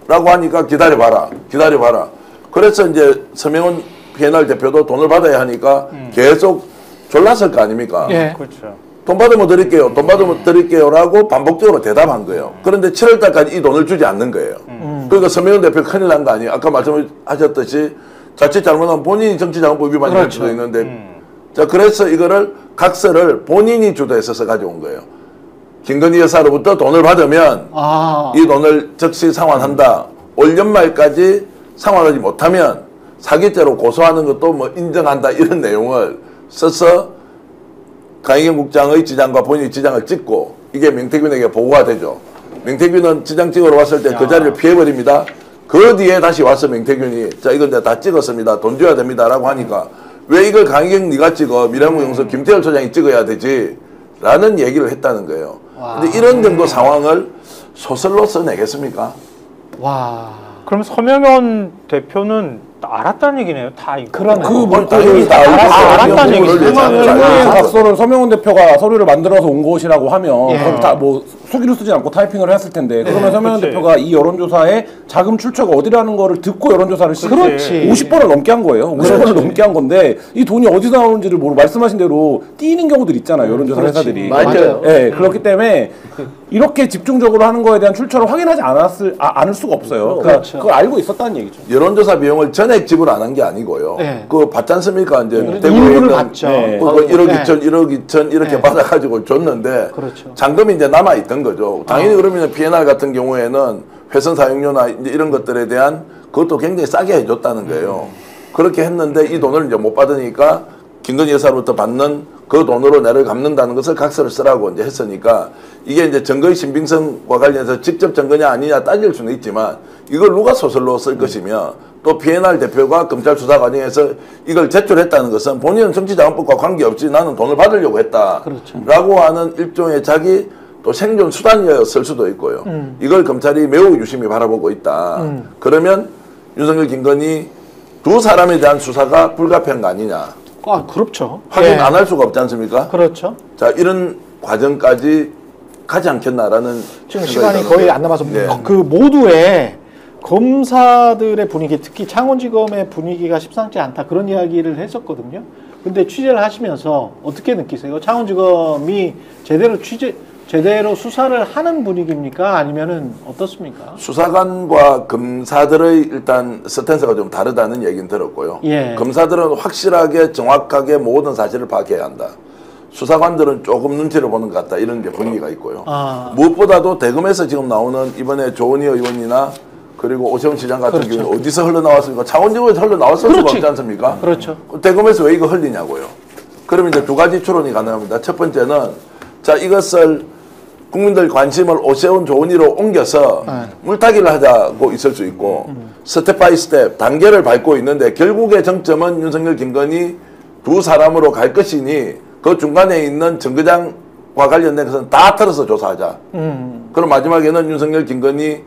라고 하니까 기다려봐라. 그래서 이제 서명원 P&R 대표도 돈을 받아야 하니까 계속 졸랐을 거 아닙니까? 예. 그렇죠. 돈 받으면 드릴게요 라고 반복적으로 대답한 거예요. 그런데 7월달까지 이 돈을 주지 않는 거예요. 그러니까 서명원 대표 큰일 난 거 아니에요? 아까 말씀하셨듯이 자칫 잘못하면 본인이 정치자금법 위반이 될 수도 있는데, 자, 그래서 이거를 각서를 본인이 주도해서 가져온 거예요. 김건희 여사로부터 돈을 받으면 이 돈을 즉시 상환한다. 올 연말까지 상환하지 못하면 사기죄로 고소하는 것도 뭐 인정한다, 이런 내용을 써서 강희경 국장의 지장과 본인의 지장을 찍고, 이게 명태균에게 보고가 되죠. 명태균은 지장 찍으러 왔을 때 그 자리를 피해버립니다. 그 뒤에 다시 와서 명태균이 자, 이건 내가 다 찍었습니다. 돈 줘야 됩니다 라고 하니까 왜 이걸 강희경 네가 찍어? 미래한국 용서 김태열 소장이 찍어야 되지. 라는 얘기를 했다는 거예요. 근데 이런 정도 상황을 소설로 써내겠습니까? 와. 그럼 서명현 대표는 알았다는 얘기네요. 다 이거. 그러네. 알았다는 얘기죠. 각서를 서명훈 대표가 서류를 만들어서 온 것이라고 하면 그럼 다 뭐 수기로 쓰지 않고 타이핑을 했을 텐데 그러면 서명훈 대표가 이 여론조사에 자금 출처가 어디라는 거를 듣고 여론조사를 그렇지. 50번을 넘게 한 거예요. 50번을 넘게 한 건데 이 돈이 어디서 나오는지를 모르고 말씀하신 대로 띄는 경우들 있잖아요. 여론조사 회사들이. 맞아요. 네, 그렇기 때문에 이렇게 집중적으로 하는 거에 대한 출처를 확인하지 않을 수가 없어요. 그러니까 그걸 알고 있었다는 얘기죠. 여론조사 비용을 전액 지불 안 한 게 아니고요. 그거 받지 않습니까? 이제 일부를 받죠. 그거 1억 2천, 1억 2천 이렇게 받아가지고 줬는데 잔금이 이제 남아 있던 거죠. 당연히 그러면 P&R 같은 경우에는 회선 사용료나 이제 이런 것들에 대한 그것도 굉장히 싸게 해줬다는 거예요. 그렇게 했는데 이 돈을 이제 못 받으니까 김건희 여사로부터 받는 그 돈으로 내를 갚는다는 것을 각서를 쓰라고 이제 했으니까 이게 이제 증거의 신빙성과 관련해서 직접 증거냐 아니냐 따질 수는 있지만 이걸 누가 소설로 쓸 것이며 또 P&R 대표가 검찰 수사 과정에서 이걸 제출했다는 것은 본인은 정치자금법과 관계없이 나는 돈을 받으려고 했다. 라고 하는 일종의 자기 또 생존 수단이었을 수도 있고요. 이걸 검찰이 매우 유심히 바라보고 있다. 그러면 윤석열, 김건희 두 사람에 대한 수사가 불가피한 거 아니냐. 아, 그렇죠. 확인 안 할 수가 없지 않습니까? 그렇죠. 자, 이런 과정까지 가지 않겠나라는 지금 시간이 거의 안 남아서 그 모두의 검사들의 분위기, 특히 창원지검의 분위기가 심상치 않다 그런 이야기를 했었거든요. 근데 취재를 하시면서 어떻게 느끼세요? 창원지검이 제대로 수사를 하는 분위기입니까? 아니면은 어떻습니까? 수사관과 검사들의 일단 스탠스가 좀 다르다는 얘기는 들었고요. 검사들은 확실하게 정확하게 모든 사실을 파악해야 한다. 수사관들은 조금 눈치를 보는 것 같다. 이런 게 분위기가 있고요. 무엇보다도 대검에서 지금 나오는 이번에 조은희 의원이나 그리고 오세훈 시장 같은 경우는 어디서 흘러나왔습니까? 창원지검에서 흘러나왔을 수가 없지 않습니까? 대검에서 왜 이거 흘리냐고요. 그러면 이제 두 가지 추론이 가능합니다. 첫 번째는 자, 이것을 국민들 관심을 오세훈 조은희로 옮겨서 물타기를 하자고 있을 수 있고 스텝 바이 스텝 단계를 밟고 있는데 결국의 정점은 윤석열, 김건희 두 사람으로 갈 것이니 그 중간에 있는 정거장과 관련된 것은 다 털어서 조사하자. 그럼 마지막에는 윤석열, 김건희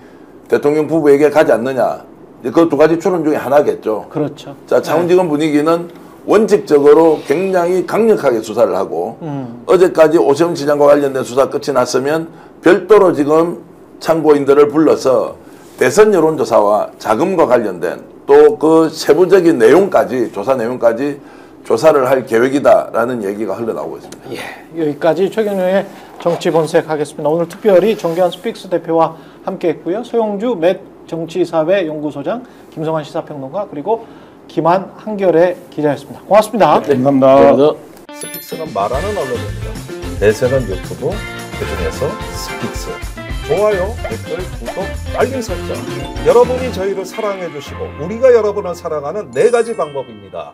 대통령 부부에게 가지 않느냐. 그 두 가지 추론 중에 하나겠죠. 그렇죠. 자, 창원지검 분위기는 원칙적으로 굉장히 강력하게 수사를 하고 어제까지 오세훈 시장과 관련된 수사 끝이 났으면 별도로 지금 참고인들을 불러서 대선 여론조사와 자금과 관련된 또 그 세부적인 내용까지 조사 내용까지 조사를 할 계획이다라는 얘기가 흘러나오고 있습니다. 여기까지 최경영의 정치본색 하겠습니다. 오늘 특별히 정교한 스픽스 대표와 함께했고요. 소영주 맷 정치사회 연구소장, 김성환 시사평론가 그리고 김한 한결의 기자였습니다. 고맙습니다. 감사합니다. 스픽스는 말하는 언론입니다. 대세는 유튜브, 그중에서 스픽스. 좋아요, 댓글, 구독, 알림 설정. 여러분이 저희를 사랑해 주시고 우리가 여러분을 사랑하는 4가지 방법입니다.